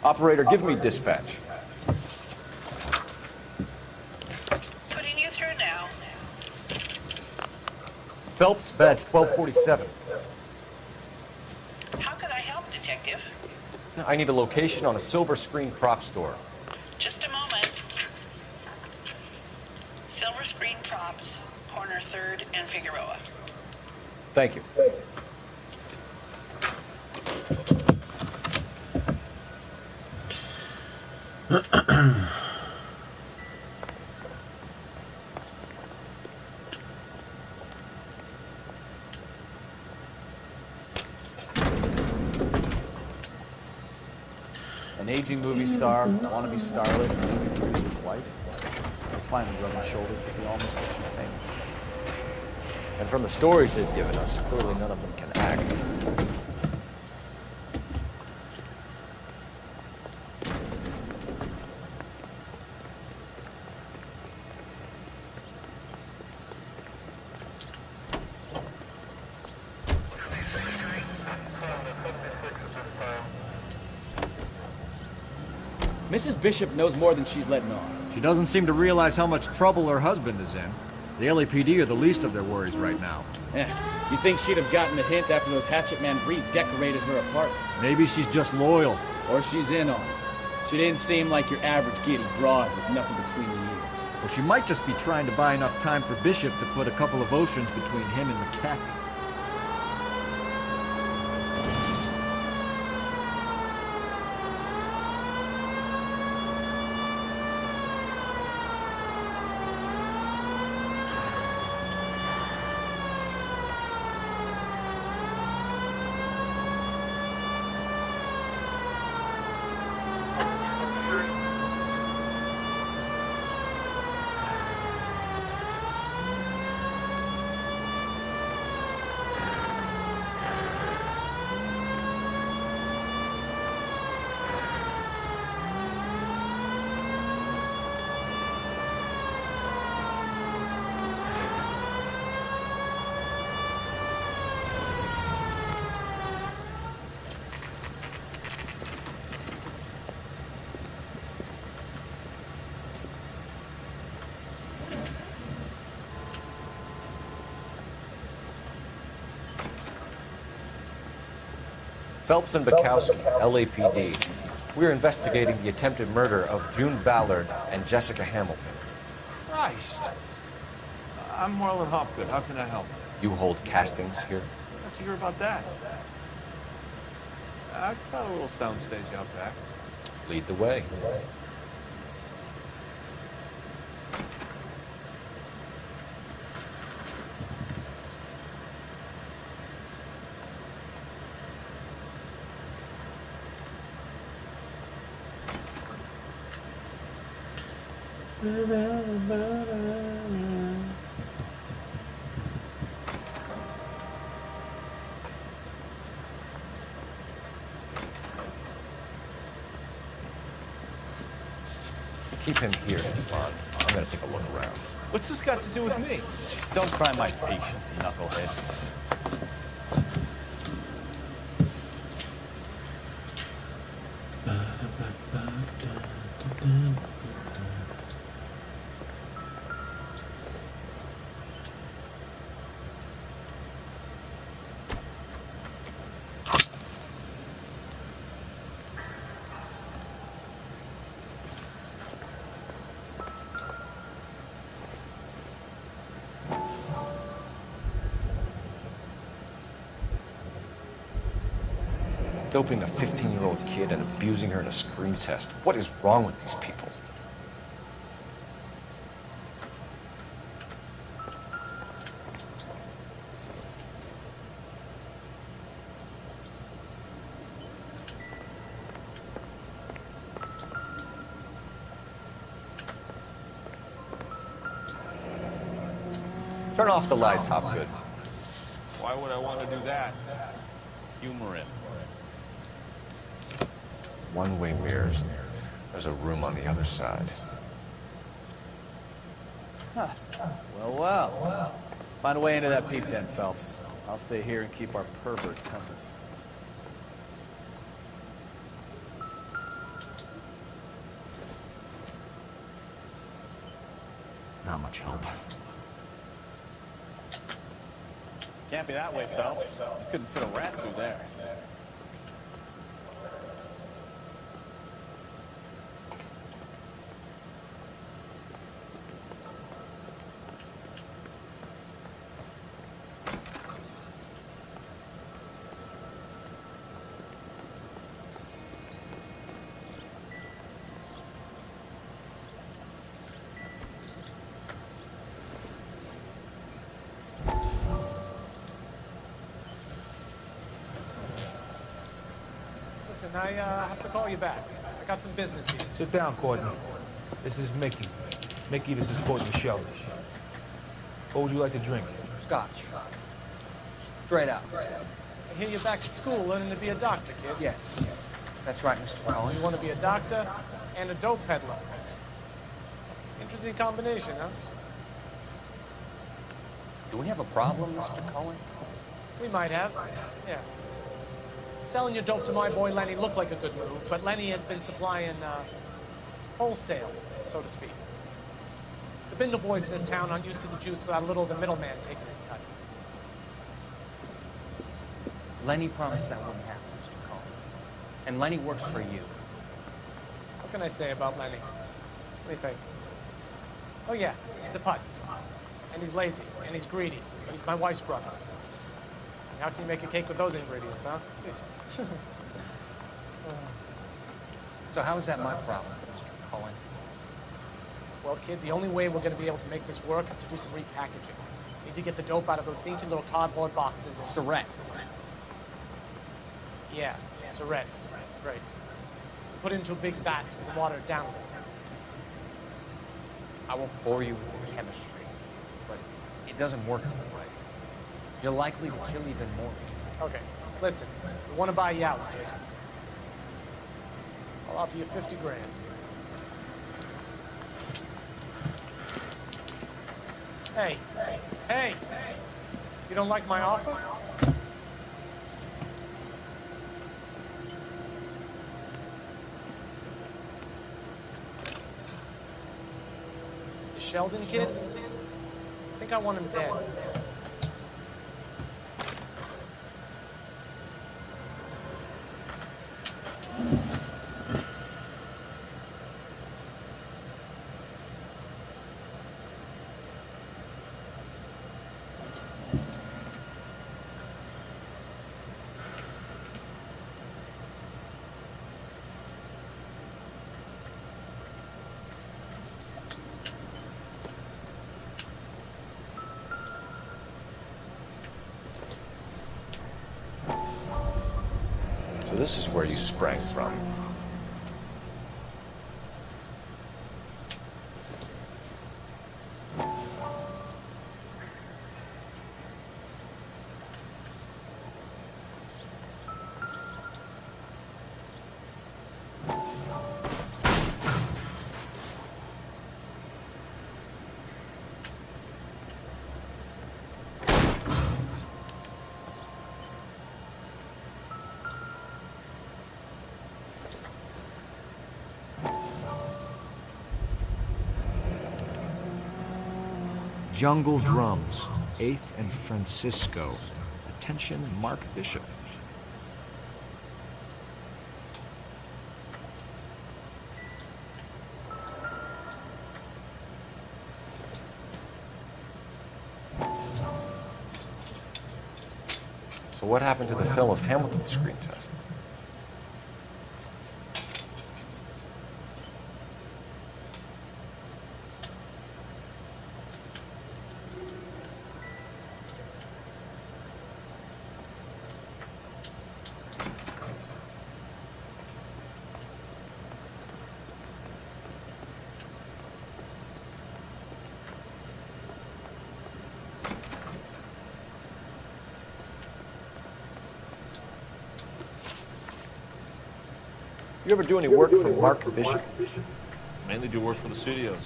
Operator, give me dispatch. Putting you through now. Phelps, badge 1247. How can I help, Detective? I need a location on a silver screen prop store. Just a moment. Silver Screen Props, corner 3rd and Figueroa. Thank you. An aging movie star, wannabe starlet, and movie producer's wife. They're finally rubbing shoulders with the almost too famous. And from the stories they've given us, clearly none of them can act. Mrs. Bishop knows more than she's letting on. She doesn't seem to realize how much trouble her husband is in. The LAPD are the least of their worries right now. You'd think she'd have gotten the hint after those hatchet men redecorated her apartment. Maybe she's just loyal. Or she's in on it. She didn't seem like your average giddy broad with nothing between the ears. Or she might just be trying to buy enough time for Bishop to put a couple of oceans between him and McAfee. Phelps and Bukowski, LAPD. We're investigating the attempted murder of June Ballard and Jessica Hamilton. Christ. I'm Marlon Hopgood. How can I help? You hold castings here? How'd you hear about that? I've got a little soundstage out back. Lead the way. Keep him here, Stefan. I'm gonna take a look around. What's this got to do with me? Don't try my patience, knucklehead. Doping a 15-year-old kid and abusing her in a screen test. What is wrong with these people? Turn off the lights, Hopgood. Why would I want to do that? Humor him. One-way mirrors. There's a room on the other side. Huh. Well. Find a way into that peep den, Phelps. I'll stay here and keep our pervert company. Not much help. Can't be that way, Phelps. You couldn't fit a rat through there. Listen, I have to call you back. I got some business here. Sit down, Courtney. This is Mickey. Mickey, this is Courtney Shelley. What would you like to drink? Scotch. Straight out. I hear you're back at school learning to be a doctor, kid. Yes. That's right, Mr. Cullen. You want to be a doctor and a dope peddler. Interesting combination, huh? Do we have a problem, Mr. Cullen? We might have. Yeah. Selling your dope to my boy Lenny looked like a good move, but Lenny has been supplying wholesale, so to speak. The Bindle boys in this town aren't used to the juice without a little of the middleman taking his cut. Lenny promised that wouldn't happen, Mr. Cullen. And Lenny works for you. What can I say about Lenny? What do you think? Oh yeah, he's a putz. And he's lazy, and he's greedy, but he's my wife's brother. How can you make a cake with those ingredients, huh? So how is that my problem, Mr. Cullen? Well, kid, the only way we're going to be able to make this work is to do some repackaging. We need to get the dope out of those dinky little cardboard boxes and... Surrettes. Yeah, surrettes. Right. Put it into big vats with the water down a little. I won't bore you with the chemistry, but it doesn't work that way. You're likely to kill even more people. Okay, listen. We want to buy you out, kid. I'll offer you 50 grand. Hey! You don't like my offer? The Sheldon kid? I think I want him dead. So this is where you sprang from. Jungle Drums, 8th and Francisco. Attention, Mark Bishop. So what happened to the film of Hamilton's screen test? You ever do any work for Mark Bishop? Mainly do work for the studios.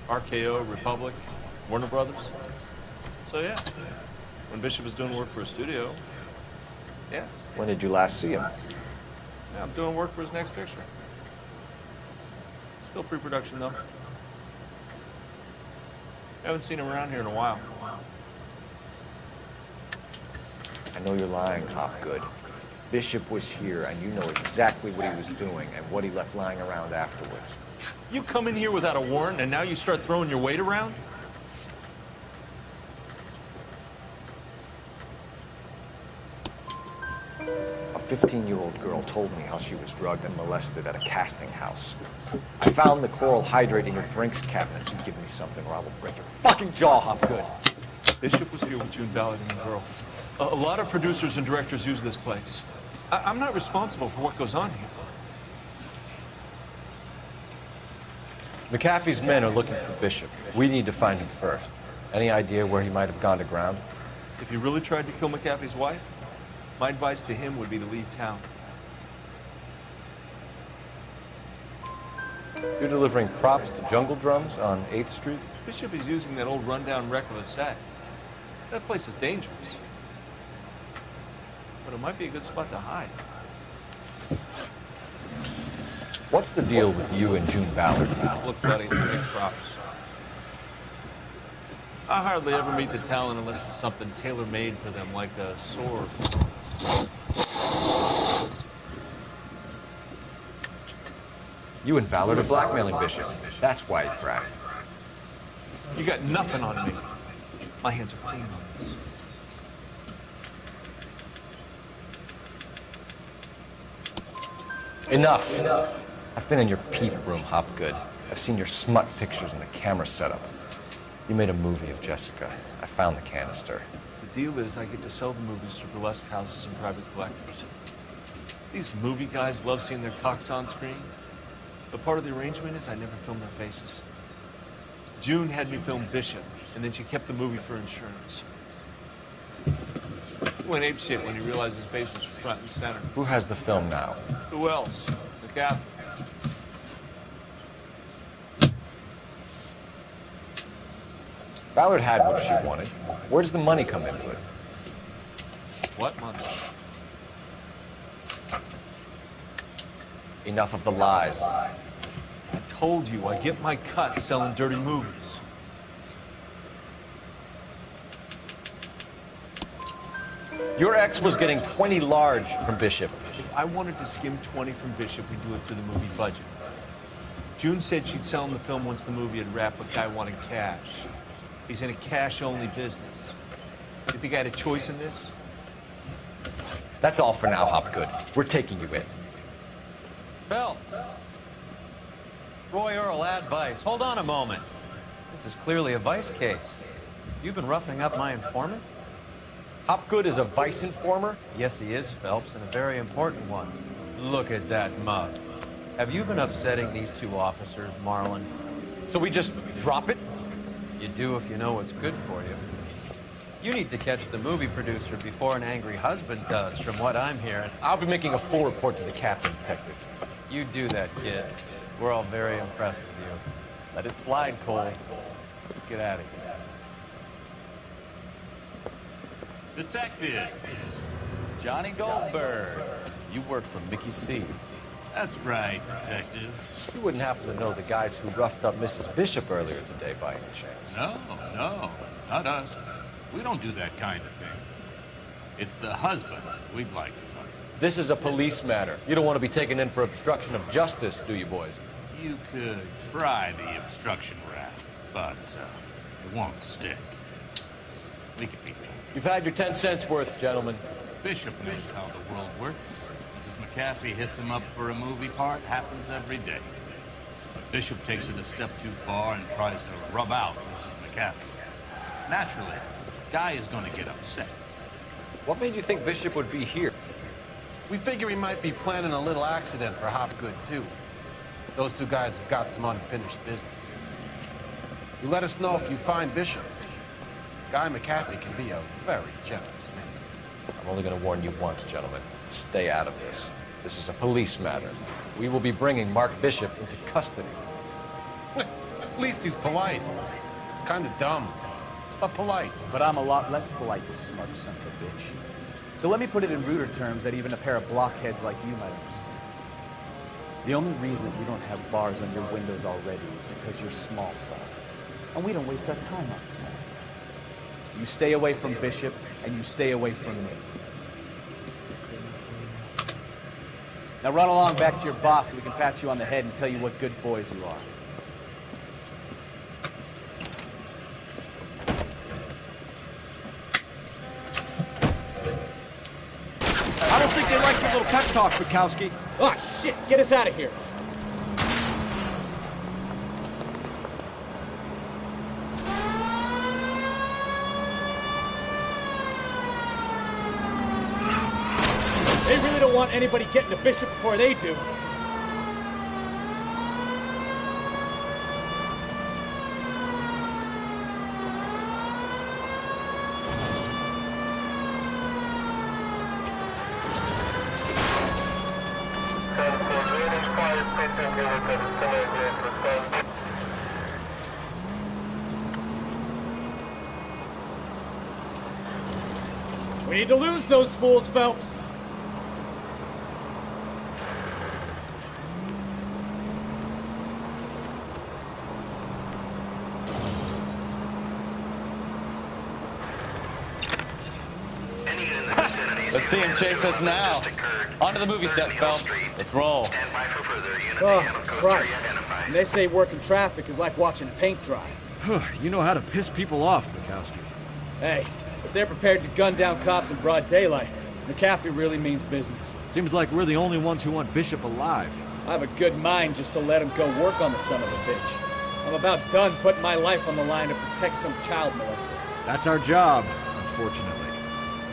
RKO, Republic, Warner Brothers. So yeah, when Bishop is doing work for a studio, yeah. When did you last see him? Yeah, I'm doing work for his next picture. Still pre-production though. Haven't seen him around here in a while. I know you're lying, Hopgood. Bishop was here, and you know exactly what he was doing and what he left lying around afterwards. You come in here without a warrant, and now you start throwing your weight around? A 15-year-old girl told me how she was drugged and molested at a casting house. I found the chloral hydrate in your drinks cabinet. You give me something or I will break your fucking jaw, Hopgood. Bishop was here with June, Ballard, and the girl. A lot of producers and directors use this place. I'm not responsible for what goes on here. McAfee's men are looking for Bishop. We need to find him first. Any idea where he might have gone to ground? If he really tried to kill McAfee's wife, my advice to him would be to leave town. You're delivering props to Jungle Drums on 8th Street? Bishop is using that old rundown wreck of a set. That place is dangerous. But it might be a good spot to hide. What's the deal with you and June Ballard? Look, buddy, big props. I hardly ever meet the talent unless it's something tailor-made for them, like a sword. You and Ballard are blackmailing Bishop. That's why he cracked. You got nothing on me. My hands are clean on this. Enough. I've been in your peep room, Hopgood. I've seen your smut pictures and the camera setup. You made a movie of Jessica. I found the canister. The deal is I get to sell the movies to burlesque houses and private collectors. These movie guys love seeing their cocks on screen. But part of the arrangement is I never film their faces. June had me film Bishop, and then she kept the movie for insurance. He went apeshit when he realized his face was front and center. Who has the film now? Who else? McAfee. Ballard had what she wanted. Where does the money come into it? What money? Enough of the lies. I told you, I get my cut selling dirty movies. Your ex was getting 20 large from Bishop. If I wanted to skim 20 from Bishop, we'd do it through the movie budget. June said she'd sell him the film once the movie had wrapped, but Guy wanted cash. He's in a cash-only business. You think I had a choice in this? That's all for now, Hopgood. We're taking you in. Phelps. Roy Earl, ad vice. Hold on a moment. This is clearly a vice case. You've been roughing up my informant? Hopgood is a vice informer? Yes, he is, Phelps, and a very important one. Look at that mug. Have you been upsetting these two officers, Marlin? So we just drop it? You do if you know what's good for you. You need to catch the movie producer before an angry husband does, from what I'm hearing. I'll be making a full report to the captain, detective. You do that, kid. We're all very impressed with you. Let it slide, Cole. Let's get out of here. Detective. Johnny Goldberg. You work for Mickey C. That's right, detectives. You wouldn't happen to know the guys who roughed up Mrs. Bishop earlier today by any chance? No, not us. We don't do that kind of thing. It's the husband we'd like to talk to. This is a police matter. You don't want to be taken in for obstruction of justice, do you, boys? You could try the obstruction rap, but it won't stick. We can beat it. You've had your 10 cents worth, gentlemen. Bishop knows how the world works. Mrs. McAfee hits him up for a movie part. Happens every day. But Bishop takes it a step too far and tries to rub out Mrs. McAfee. Naturally, Guy is going to get upset. What made you think Bishop would be here? We figure he might be planning a little accident for Hopgood, too. Those two guys have got some unfinished business. You let us know if you find Bishop. Guy McAfee can be a very generous man. I'm only going to warn you once, gentlemen. Stay out of this. This is a police matter. We will be bringing Mark Bishop into custody. At least he's polite. Kind of dumb, but polite. But I'm a lot less polite, you smart son of a bitch. So let me put it in ruder terms that even a pair of blockheads like you might understand. The only reason that we don't have bars on your windows already is because you're small fry. And we don't waste our time on small fry. You stay away from Bishop, and you stay away from me. Now run along back to your boss so we can pat you on the head and tell you what good boys you are. I don't think they like your little pep talk, Bukowski. Oh, shit! Get us out of here! They really don't want anybody getting to Bishop before they do. We need to lose those fools, Phelps. Let's see him chase us now. Onto the movie set, Phelps. Let's roll. Oh, Christ. And they say working traffic is like watching paint dry. You know how to piss people off, Bukowski. Hey, if they're prepared to gun down cops in broad daylight, McAfee really means business. Seems like we're the only ones who want Bishop alive. I have a good mind just to let him go work on the son of a bitch. I'm about done putting my life on the line to protect some child molester. That's our job, unfortunately.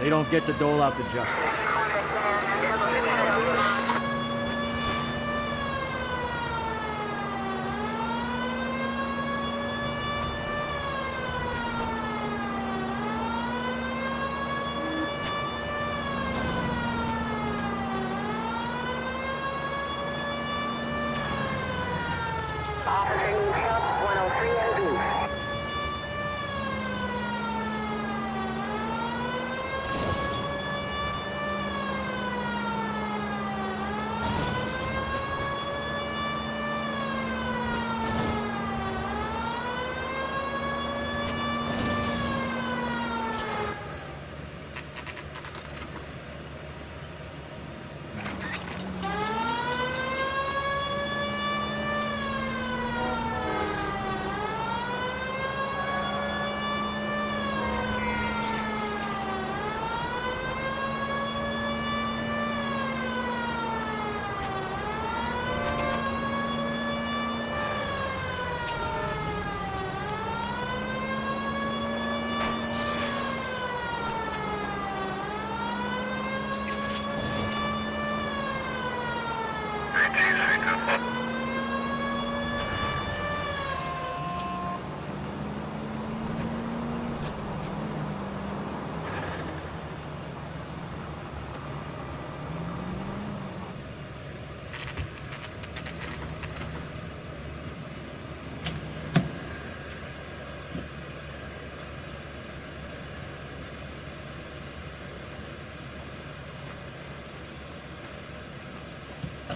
They don't get to dole out the justice.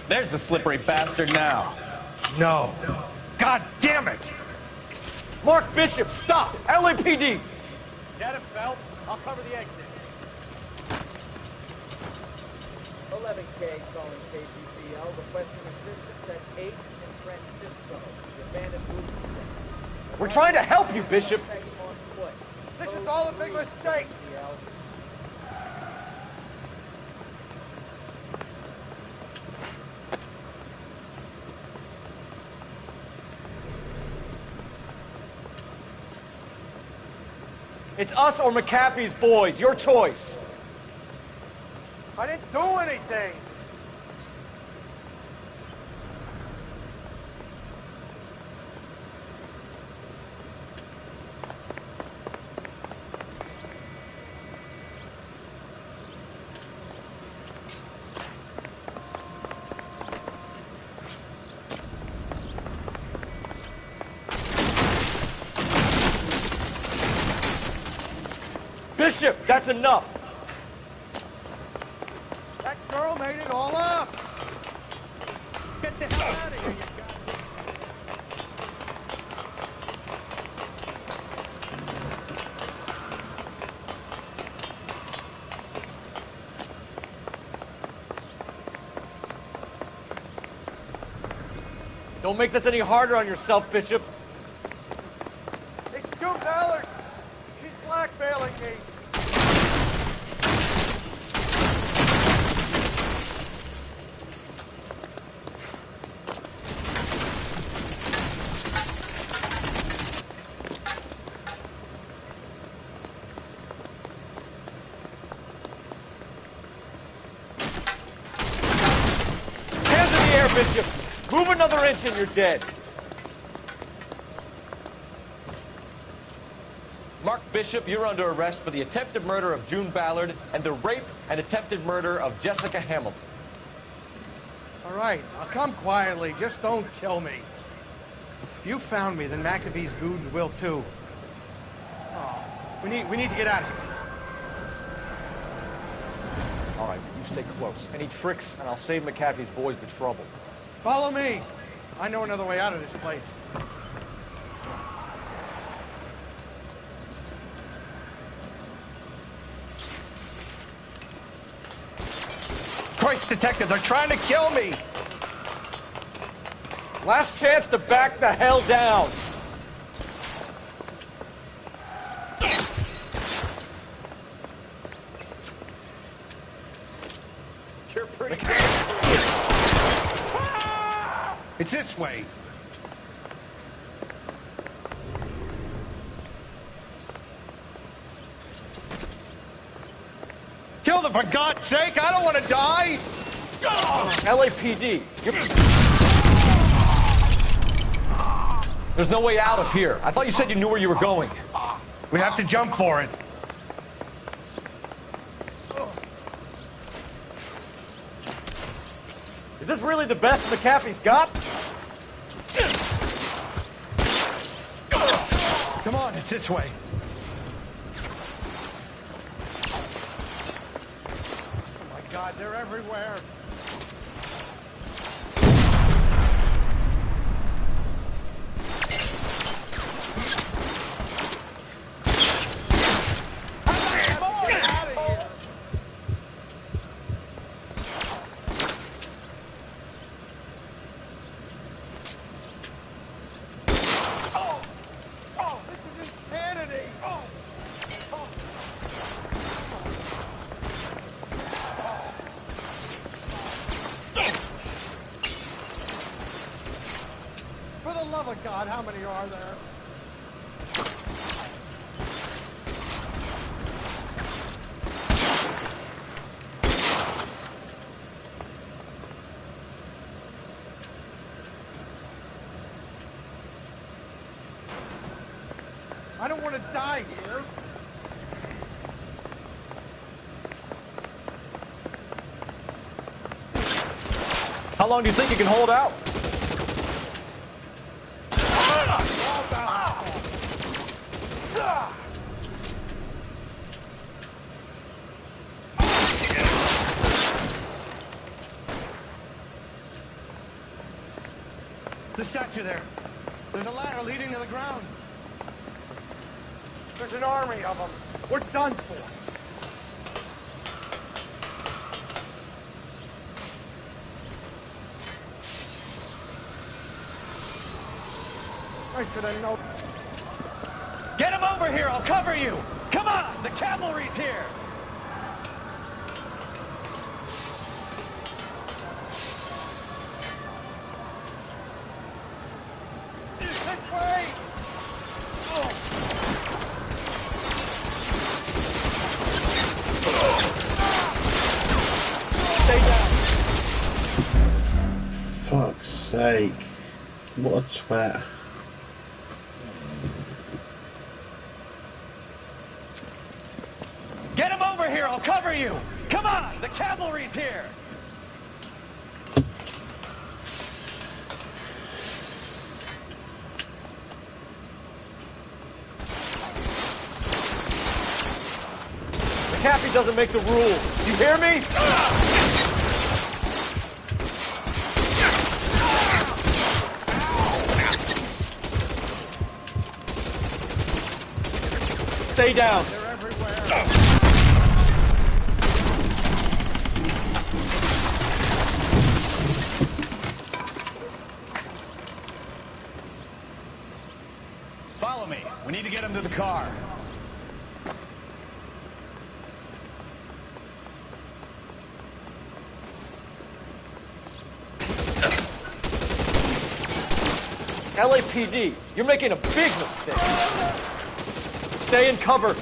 There's the slippery bastard now. No. God damn it! Mark Bishop, stop! LAPD! Get him, Phelps. I'll cover the exit. 11K calling KGPL, requesting assistance at 8 in Francisco. The abandoned Buick. We're trying to help you, Bishop! This is all a big mistake! It's us or McAfee's boys. Your choice. I didn't do anything. Bishop, that's enough. That girl made it all up. Get the hell out of here, you guys. Don't make this any harder on yourself, Bishop. It's June Ballard. She's blackmailing me. Hands in the air, Bishop. Move another inch and you're dead. Mark Bishop, you're under arrest for the attempted murder of June Ballard and the rape and attempted murder of Jessica Hamilton. All right, I'll come quietly. Just don't kill me. If you found me, then McAfee's goons will too. Oh, we need to get out of here. All right, you stay close. Any tricks, and I'll save McAfee's boys the trouble. Follow me. I know another way out of this place. Christ, detective, they're trying to kill me. Last chance to back the hell down. You're pretty good. It's this way. Kill them, for God's sake! I don't want to die! LAPD. There's no way out of here. I thought you said you knew where you were going. We have to jump for it. Is this really the best McAfee's got? Come on, it's this way. Oh my God, they're everywhere. God, how many are there? I don't want to die here. How long do you think you can hold out? The statue there. There's a ladder leading to the ground. There's an army of them. We're done for. I should have known. Get him over here! I'll cover you! Come on! The cavalry's here! Fuck's sake. What a twat. Get him over here! I'll cover you! Come on! The cavalry's here! doesn't make the rules. You hear me? Stay down. They're everywhere. Follow me. We need to get him to the car. LAPD, you're making a big mistake. Stay in cover.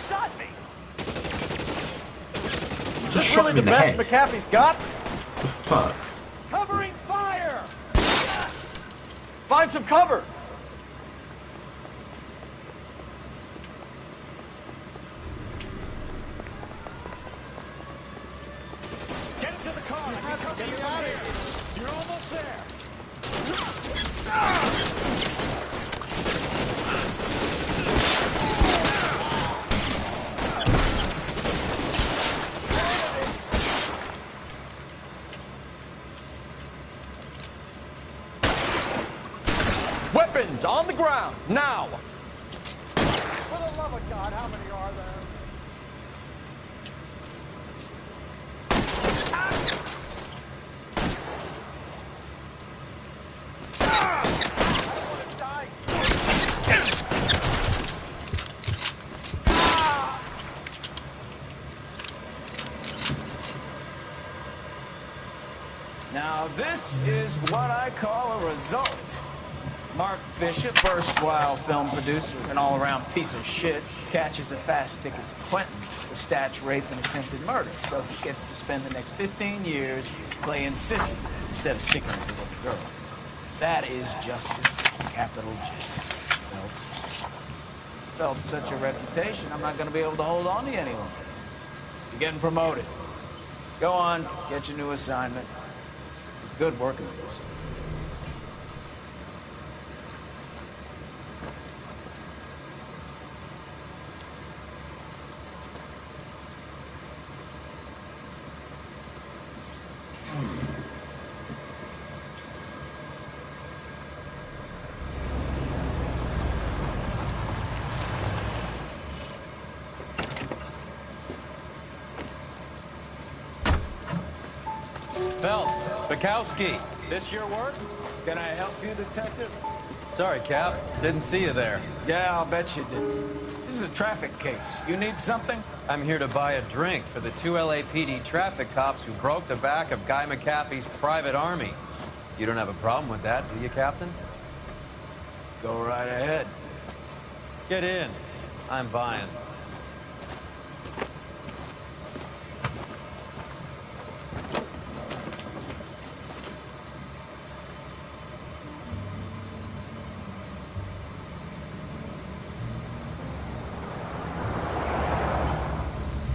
Shot me. Is this really the best McAfee's got? The fuck? Covering fire. Find some cover. Get into the car. Get me out of here. You're almost there. Weapons on the ground, now! For the love of God, how many are there? Now, this is what I call a result. Mark Bishop, erstwhile film producer and all-around piece of shit, catches a fast ticket to Quentin for statch, rape, and attempted murder. So he gets to spend the next 15 years playing sissy instead of sticking with the little girls. That is justice, capital J. Phelps. Phelps such a reputation, I'm not going to be able to hold on to you any longer. You're getting promoted. Go on, get your new assignment. It's good working with yourself. Phelps, Bukowski. This your work? Can I help you, detective? Sorry, Cap. Didn't see you there. Yeah, I'll bet you did. This is a traffic case. You need something? I'm here to buy a drink for the 2 LAPD traffic cops who broke the back of Guy McAfee's private army. You don't have a problem with that, do you, Captain? Go right ahead. Get in. I'm buying.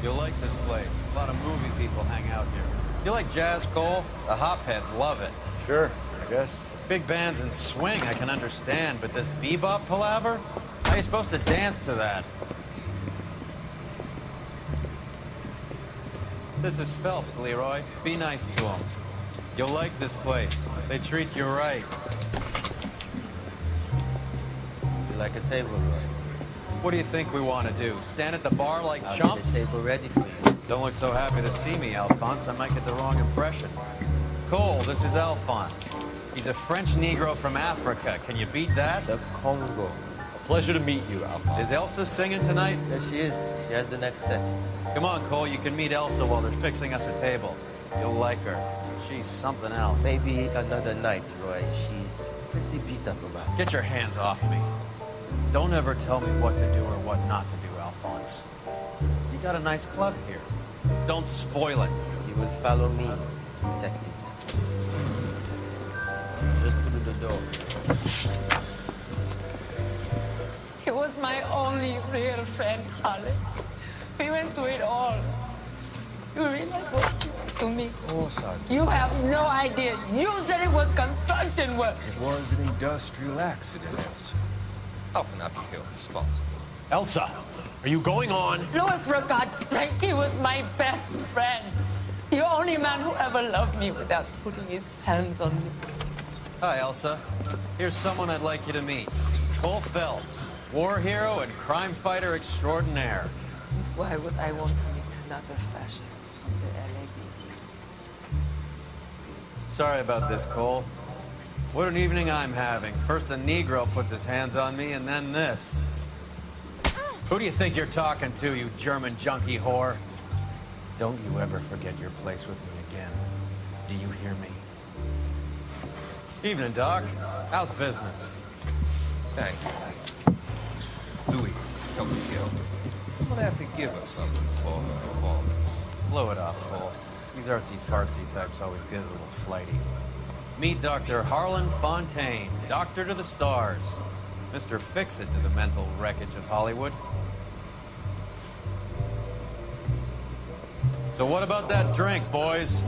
You'll like this place. A lot of movie people hang out here. You like jazz, Cole? The hopheads love it. Sure, I guess. Big bands and swing I can understand, but this bebop palaver? How are you supposed to dance to that? This is Phelps, Leroy. Be nice to him. You'll like this place. They treat you right. You like a table, Roy? What do you think we want to do? Stand at the bar like I'll chumps? get a table ready for you. Don't look so happy to see me, Alphonse. I might get the wrong impression. Cole, this is Alphonse. He's a French Negro from Africa. Can you beat that? The Congo. A pleasure to meet you, Alphonse. Is Elsa singing tonight? Yes, she is. She has the next set. Come on, Cole. You can meet Elsa while they're fixing us a table. You'll like her. She's something else. Maybe another night, Roy. She's pretty beat up about it. Get your hands off me. Don't ever tell me what to do or what not to do, Alphonse. You got a nice club here. Don't spoil it. You will follow me, detectives. Just through the door. He was my only real friend, Harley. We went through it all. You realize what you did to me? Of course I do. You have no idea. You said it was construction work. It was an industrial accident, Elsa. How can I be held responsible? Elsa, are you going on? Louis, for God's sake, he was my best friend. The only man who ever loved me without putting his hands on me. Hi, Elsa. Here's someone I'd like you to meet. Cole Phelps, war hero and crime fighter extraordinaire. Why would I want to meet another fascist from the LAPD? Sorry about this, Cole. What an evening I'm having. First a Negro puts his hands on me, and then this. Who do you think you're talking to, you German junkie whore? Don't you ever forget your place with me again. Do you hear me? Evening, Doc. How's business? Thank you. Louis, help me out. I'm gonna have to give her something for her performance. Blow it off, Cole. These artsy-fartsy types always get a little flighty. Meet Dr. Harlan Fontaine, doctor to the stars. Mr. Fix-It to the mental wreckage of Hollywood. So what about that drink, boys?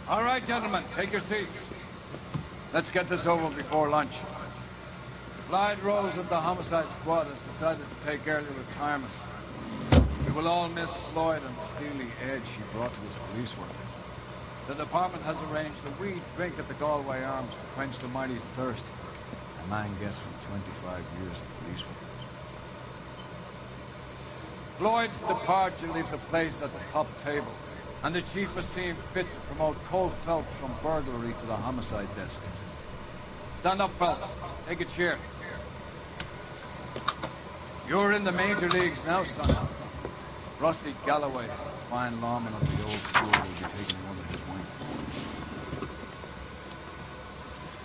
All right, gentlemen, take your seats. Let's get this over before lunch. Clyde Rose of the Homicide Squad has decided to take early retirement. We will all miss Floyd and the steely edge he brought to his police work. The department has arranged a wee drink at the Galway Arms to quench the mighty thirst a man gets from 25 years of police work. Floyd's departure leaves a place at the top table, and the chief has seen fit to promote Cole Phelps from burglary to the homicide desk. Stand up, Phelps. Take a chair. You're in the major leagues now, son. Rusty Galloway, a fine lawman of the old school, will be taking you under his wing.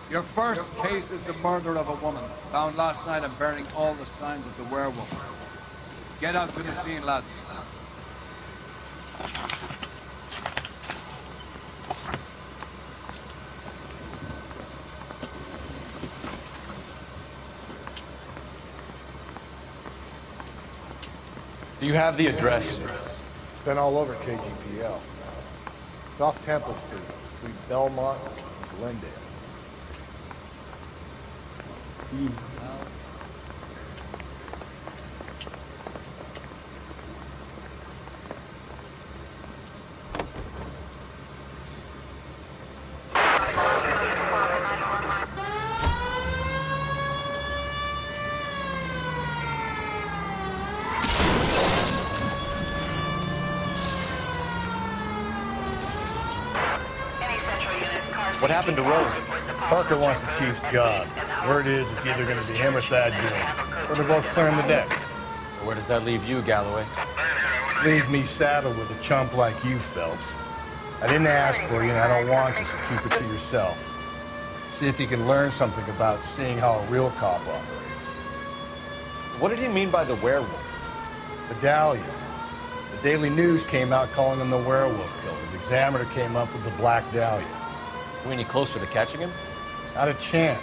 Your first case is the murder of a woman, found last night and bearing all the signs of the werewolf. Get out to the scene, lads. Do you have the address? Been all over KGPL. It's off Temple Street, between Belmont and Glendale. What happened to Rose? Parker wants the chief's job. Word is it's either going to be him or Thad Dillon. So they're both clearing the decks. So where does that leave you, Galloway? Leaves me saddled with a chump like you, Phelps. I didn't ask for you, and I don't want you, so keep it to yourself. See if you can learn something about seeing how a real cop operates. What did he mean by the werewolf? Medallion. The Daily News came out calling him the werewolf killer. The Examiner came up with the Black Dahlia. Are we any closer to catching him? Not a chance.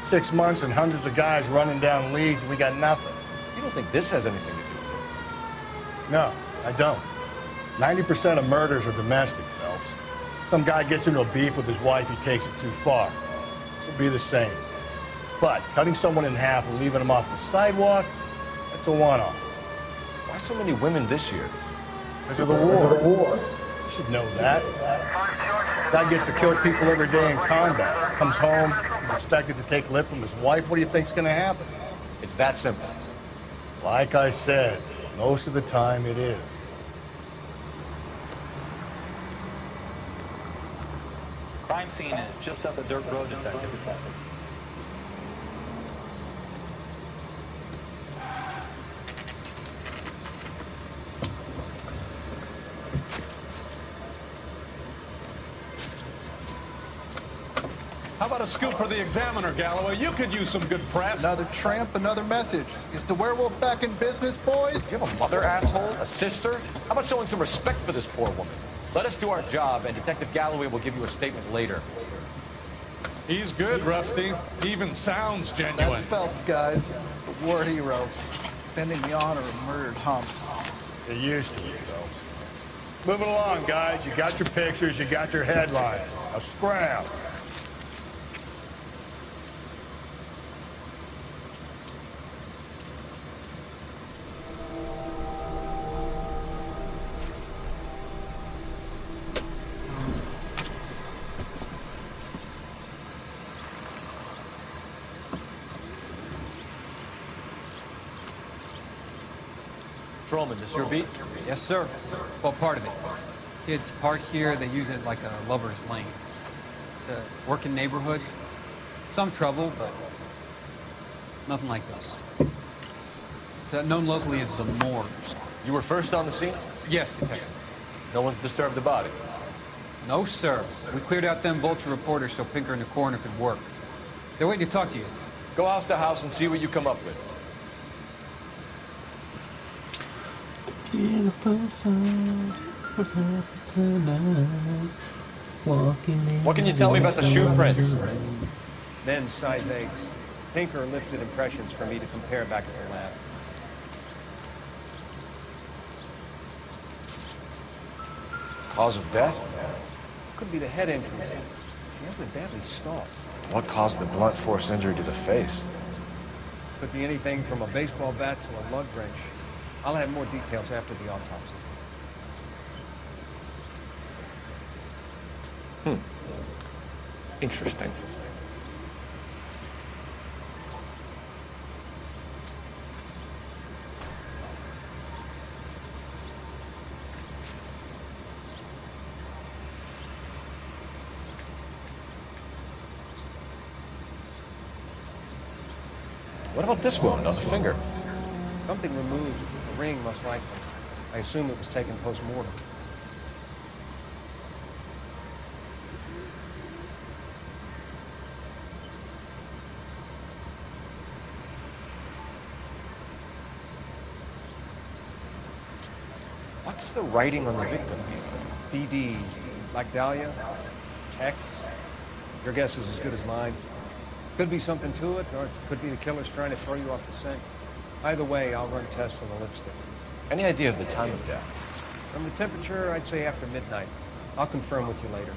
6 months and hundreds of guys running down leads, and we got nothing. You don't think this has anything to do with it? No, I don't. 90% of murders are domestic, Phelps. Some guy gets into a beef with his wife, he takes it too far. This will be the same. But cutting someone in half and leaving them off the sidewalk, that's a one-off. Why so many women this year? Because of the war. You should know that. Guy gets to kill people every day in combat. Comes home, he's expected to take lip from his wife. What do you think's gonna happen? It's that simple. Like I said, most of the time it is. Crime scene is just up the dirt road, Detective. How about a scoop for the Examiner, Galloway? You could use some good press. Another tramp, another message. Is the werewolf back in business, boys? Do you have a mother, asshole? A sister? How about showing some respect for this poor woman? Let us do our job, and Detective Galloway will give you a statement later. He's good, Rusty. He even sounds genuine. That's Phelps, guys. The war hero. Defending the honor of murdered humps. Get used to it, Phelps. Moving along, guys. You got your pictures, you got your headlines. Now scram. Patrolman, this your beat? Yes, sir. Well, part of it. Kids park here, they use it like a lover's lane. It's a working neighborhood. Some trouble, but nothing like this. It's known locally as the Moors. You were first on the scene? Yes, Detective. No one's disturbed the body? No, sir. We cleared out them vulture reporters so Pinker and the coroner could work. They're waiting to talk to you. Go house to house and see what you come up with. What can you tell me about the shoe prints? Men's size 8s. Pinker lifted impressions for me to compare back at the lab. Cause of death? Could be the head injuries. She has been badly stalked. What caused the blunt force injury to the face? Could be anything from a baseball bat to a lug wrench. I'll have more details after the autopsy. Interesting. What about this wound on the finger? Something removed. A ring, most likely. I assume it was taken post-mortem. What's the writing on the victim? BD. Like Dahlia? Tex? Your guess is as good as mine. Could be something to it, or it could be the killer's trying to throw you off the scent. Either way, I'll run tests on the lipstick. Any idea of the time of death? From the temperature, I'd say after midnight. I'll confirm with you later.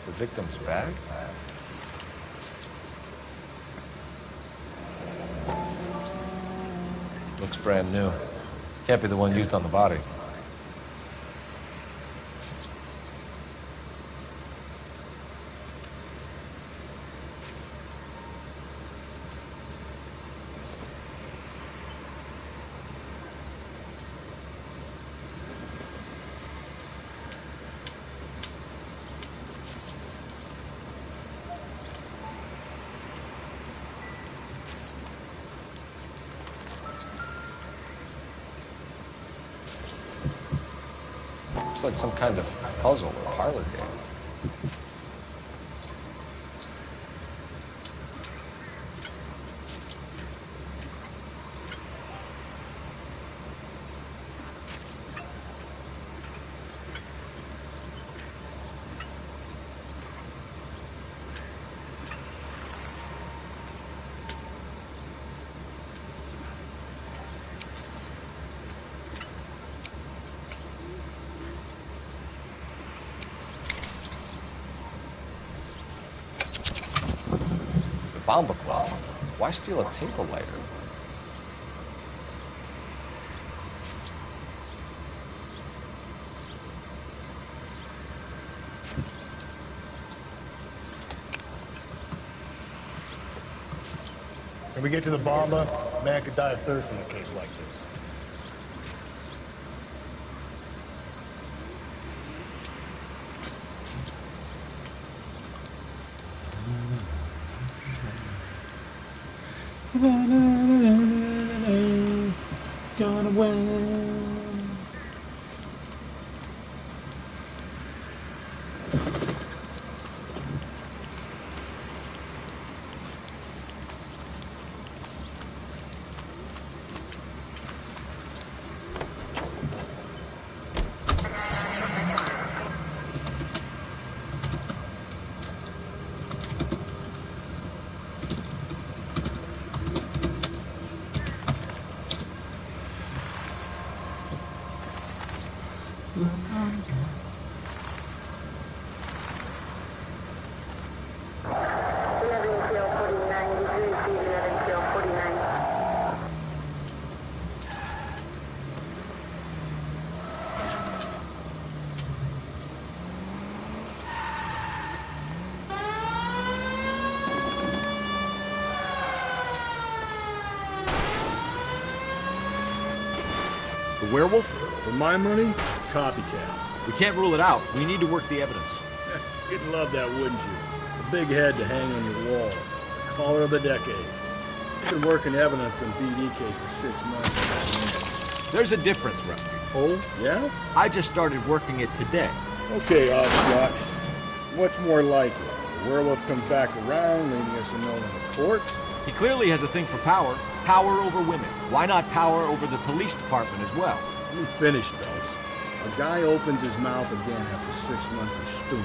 The victim's bag? Looks brand new. Can't be the one used on the body. Looks like some kind of puzzle or parlor game. Bomba Club? Why steal a table lighter? When we get to the Bomba, a man could die of thirst in a case like this. Gonna win. The werewolf? For my money, copycat. We can't rule it out. We need to work the evidence. You'd love that, wouldn't you? A big head to hang on your wall. The caller of the decade. You've been working evidence in BD case for 6 months. There's a difference, Rusty. Oh, yeah? I just started working it today. Okay, Oddshot. What's more likely? The werewolf comes back around, leaving us a note in the court? He clearly has a thing for power. Power over women. Why not power over the police department as well? Let me finish, Phelps. A guy opens his mouth again after 6 months of stewing.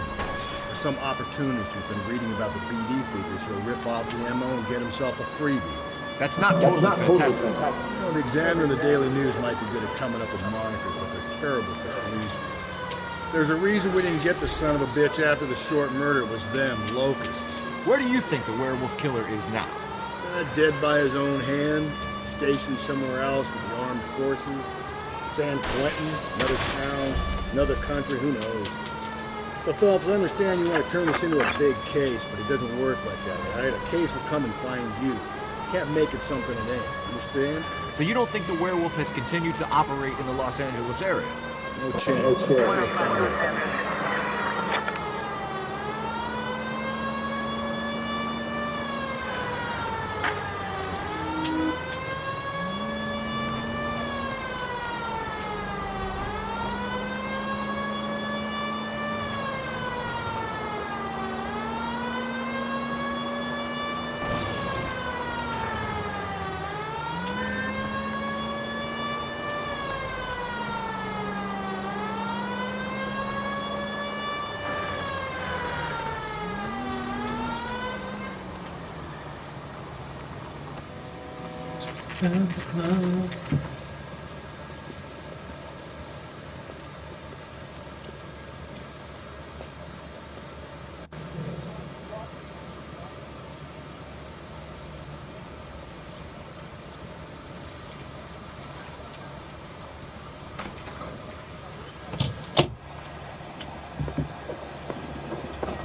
For some opportunist who's been reading about the BD figures, he'll rip off the ammo and get himself a freebie. That's not totally fantastic. You know, the Examiner and the Daily News might be good at coming up with monikers, but they're terrible for reason. There's a reason we didn't get the son of a bitch after the short murder. It was them, locusts. Where do you think the werewolf killer is now? Dead by his own hand, stationed somewhere else with the armed forces. San Quentin, another town, another country, who knows? So, Phelps, I understand you want to turn this into a big case, but it doesn't work like that, all right? A case will come and find you. You can't make it something it ain't, understand? So you don't think the werewolf has continued to operate in the Los Angeles area? No chance. No chance.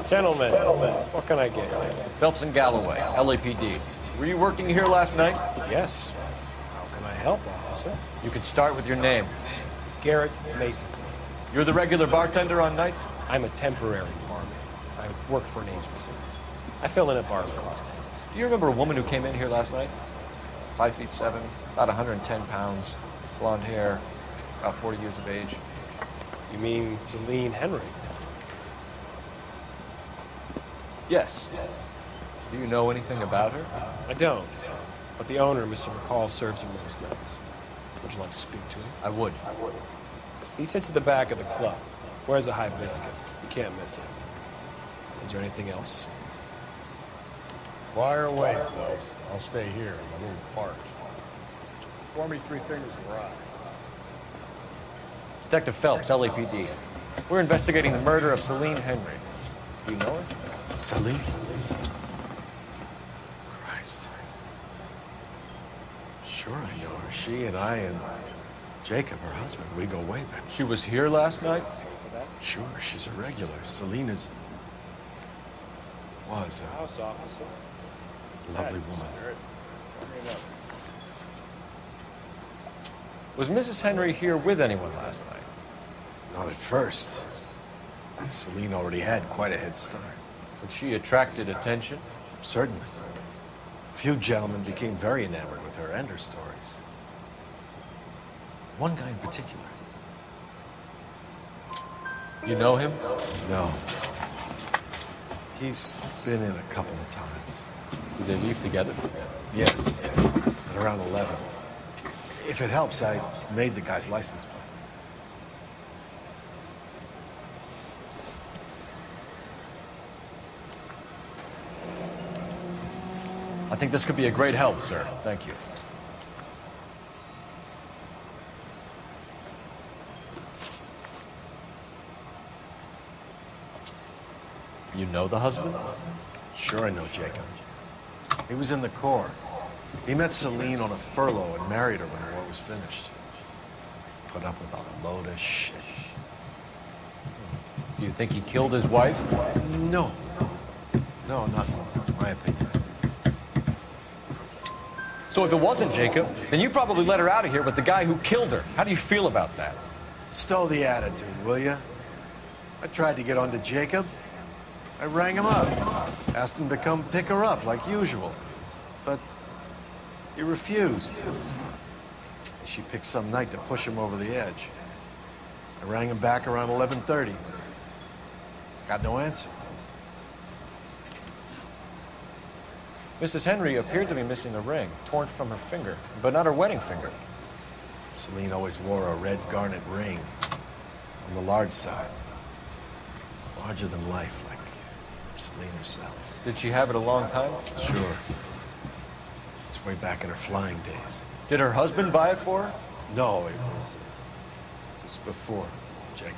Gentlemen, what can I get you? Phelps and Galloway, LAPD. Were you working here last night? Yes. How can I help, officer? You can start with your name. Garrett Mason. You're the regular bartender on nights? I'm a temporary barman. I work for an agency. I fill in at bars across town. Do you remember a woman who came in here last night? 5'7", about 110 pounds, blonde hair, about 40 years of age. You mean Celine Henry? Yes. Do you know anything about her? I don't. But the owner, Mr. McCall, serves you most nights. Would you like to speak to him? I would. He sits at the back of the club. Wears a hibiscus. You can't miss it. Is there anything else? Fire away, Phelps. I'll stay here. I'm a little parched. Pour me 3 fingers of rye. Detective Phelps, LAPD. We're investigating the murder of Celine Henry. Do you know her? Celine? Sure I know her. She and I and Jacob, her husband, we go way back. She was here last night? Sure, she's a regular. Selena's... was a House officer. lovely woman. Was Mrs. Henry here with anyone last night? Not at first. Selena already had quite a head start. But she attracted attention? Certainly. A few gentlemen became very enamored with her and her stories. One guy in particular. You know him? No. He's been in a couple of times. Did they leave together? Yes. At around 11. If it helps, I made the guy's license plate. I think this could be a great help, sir. Thank you. You know the husband? Sure I know Jacob. He was in the Corps. He met Celine on a furlough and married her when the war was finished. Put up with a load of shit. Do you think he killed his wife? No. No, not in my opinion. So if it wasn't Jacob, then you probably let her out of here with the guy who killed her. How do you feel about that? Stow the attitude, will ya? I tried to get onto Jacob. I rang him up. Asked him to come pick her up, like usual. But he refused. She picked some night to push him over the edge. I rang him back around 11:30. Got no answer. Mrs. Henry appeared to be missing a ring, torn from her finger, but not her wedding finger. Celine always wore a red garnet ring on the large side. Larger than life, like Celine herself. Did she have it a long time? Sure. Since way back in her flying days. Did her husband buy it for her? No, it was before Jacob.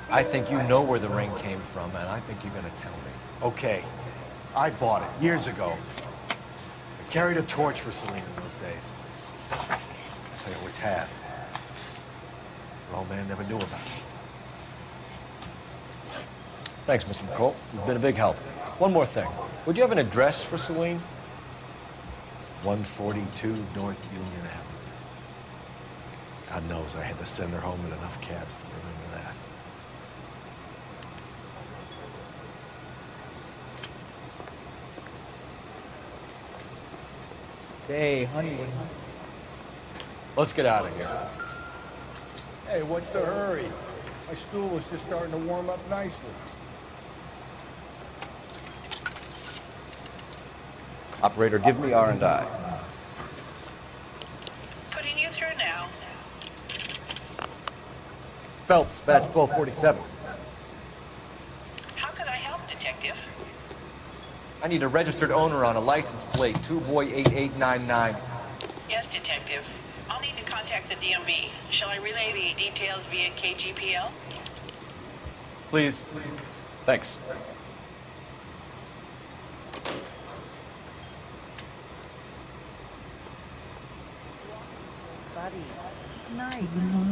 I think you know where the ring came from, and I think you're going to tell me. Okay. I bought it years ago. I carried a torch for Celine in those days. Guess I always have. Her old man never knew about it. Thanks, Mr. McCall. You've been a big help. One more thing. Would you have an address for Celine? 142 North Union Avenue. God knows I had to send her home in enough cabs to remember that. Say, honey, what's up? Let's get out of here. Hey, what's the hurry? My stool was just starting to warm up nicely. Operator, give me R&I. Putting you through now. Phelps, badge 1247. How could I help, Detective? I need a registered owner on a license plate, 2boy8899. Yes, Detective. I'll need to contact the DMV. Shall I relay the details via KGPL? Please. Thanks. Buddy, it's nice.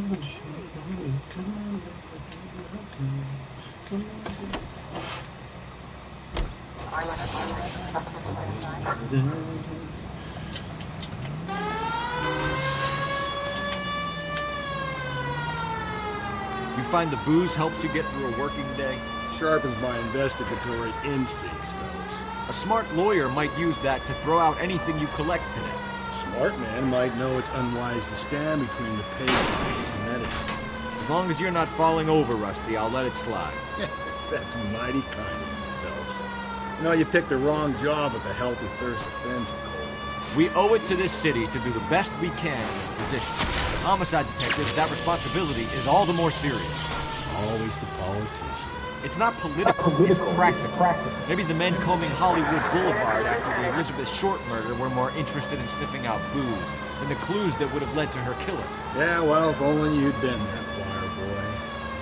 You find the booze helps you get through a working day? Sharpens my investigatory instincts, fellas. A smart lawyer might use that to throw out anything you collect today. Smart man might know it's unwise to stand between the patient and medicine. As long as you're not falling over, Rusty, I'll let it slide. That's mighty kind of you, Phelps. You know, you picked the wrong job with a healthy thirst for friendship, Cole. We owe it to this city to do the best we can in this position. As homicide detectives, that responsibility is all the more serious. Always the politician. It's not political, it's practical. Maybe the men combing Hollywood Boulevard after the Elizabeth Short murder were more interested in sniffing out booze than the clues that would have led to her killing. Yeah, well, if only you'd been there, choir boy.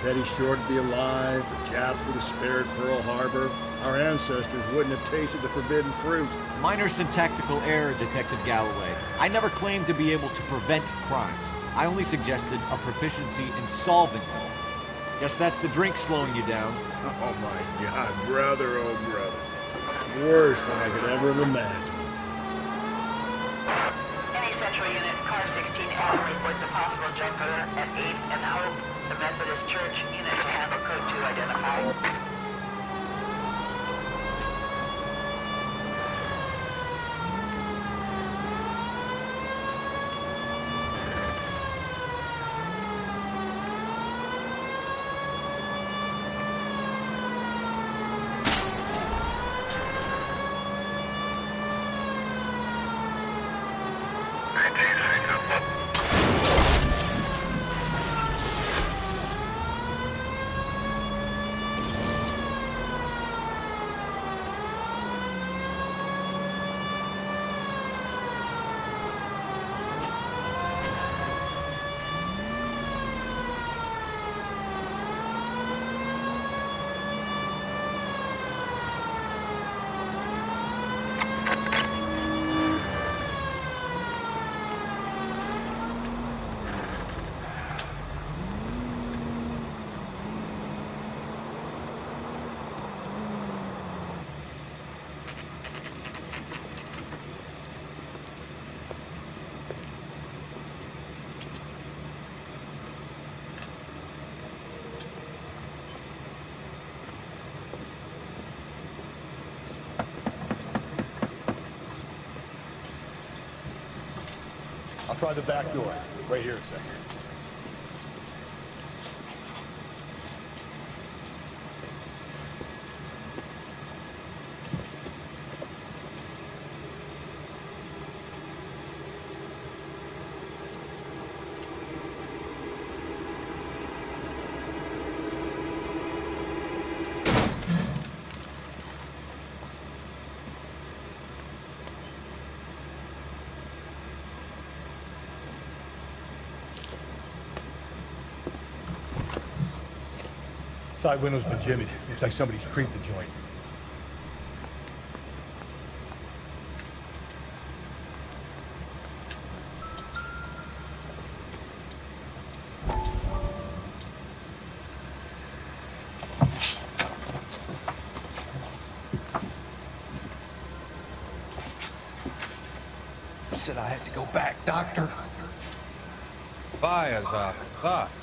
Betty Short would be alive, the Japs would have spared Pearl Harbor. Our ancestors wouldn't have tasted the forbidden fruit. Minor syntactical error, Detective Galloway. I never claimed to be able to prevent crimes. I only suggested a proficiency in solving them. Guess that's the drink slowing you down. Oh my God, brother, oh brother. Worse than I could ever have imagined. Any Central unit, car 16 Adam reports a possible jumper at 8 and Hope, the Methodist Church unit to handle code 2 identified. I'll try the back door. Right here, a second. Side window's been jimmied. Looks like somebody's creeped the joint. You said I had to go back, Doctor. Fires are cathartic.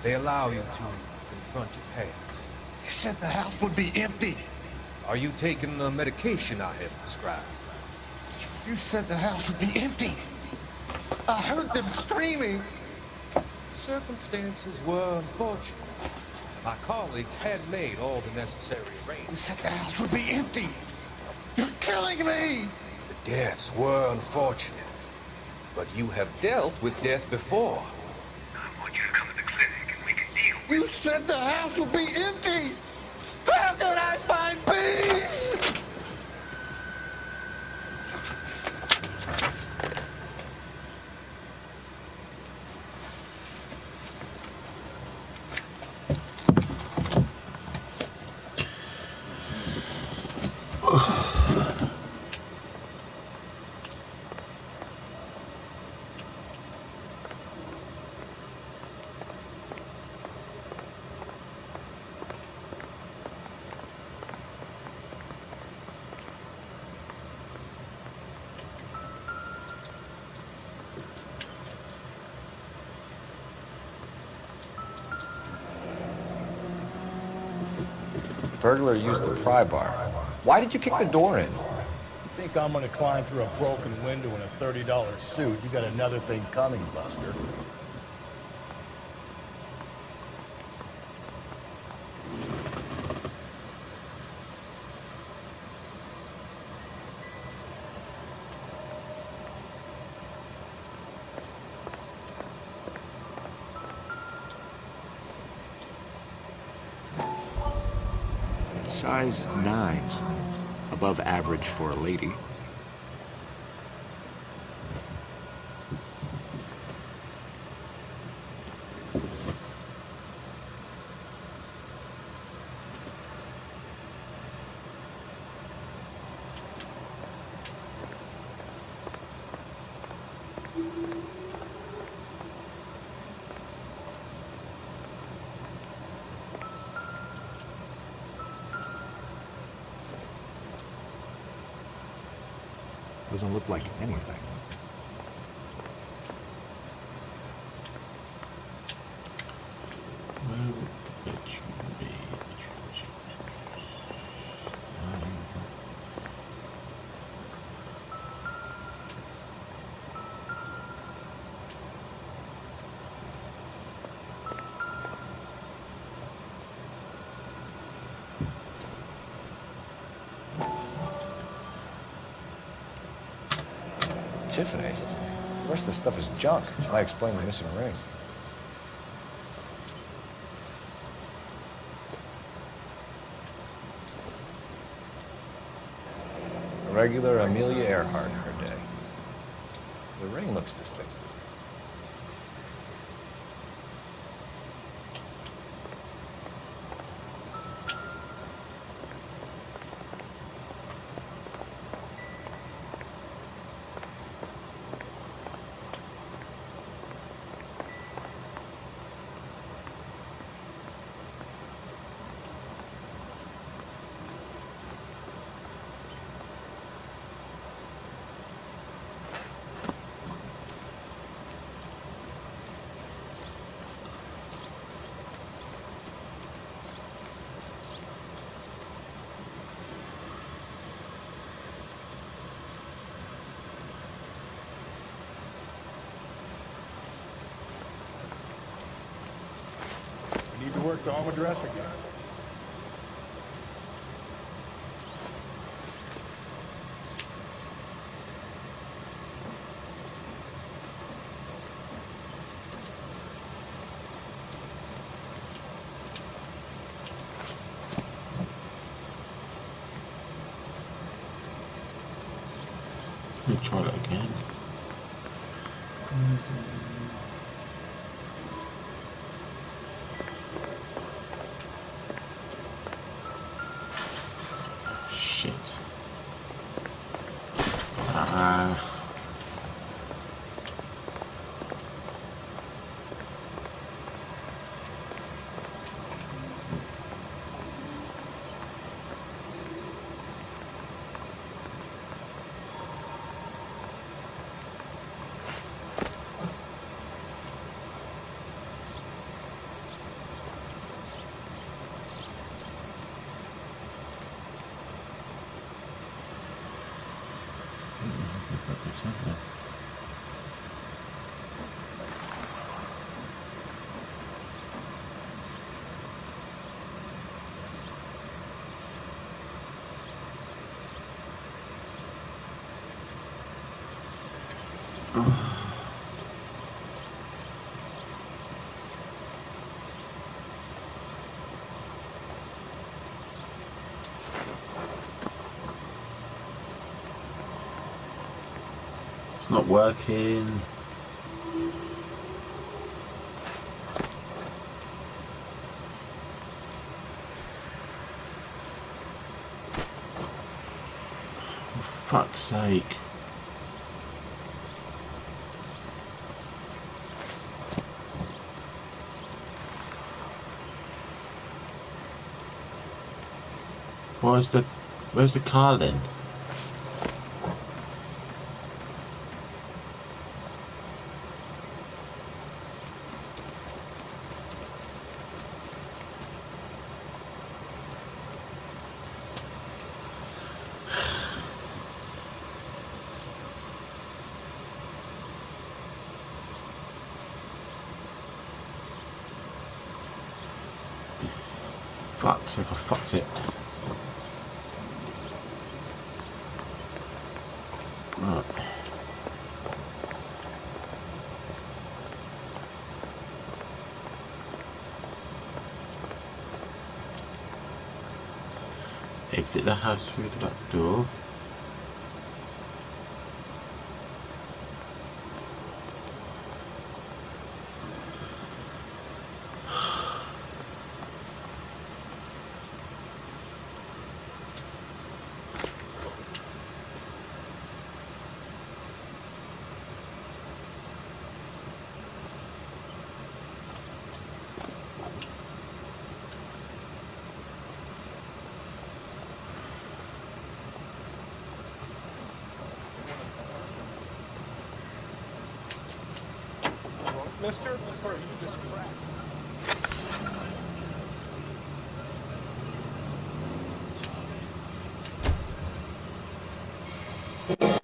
They allow you to confront your past. You said the house would be empty. Are you taking the medication I have prescribed? You said the house would be empty. I heard them screaming. Circumstances were unfortunate. My colleagues had made all the necessary arrangements. You said the house would be empty. You're killing me! The deaths were unfortunate. But you have dealt with death before. I want you to come to the clinic and we can deal with it. You said the house would be empty! How can I find peace? Burglar used the pry bar. Why did you kick the door in? Think I'm gonna climb through a broken window in a $30 suit? You got another thing coming, Buster. Size 9s. Above average for a lady. Doesn't look like anything. Where would the bedroom be? Tiffany. The rest of the stuff is junk. I explained the missing ring. A regular Amelia Earhart in her day. The ring looks distinct. Need to work the home address again. Let me try that again. Shit. It's not working. For fuck's sake. Where's the car then? Fuck's sake, I fucked it. Right. Exit the house through the back door. mister? Or are you just crap?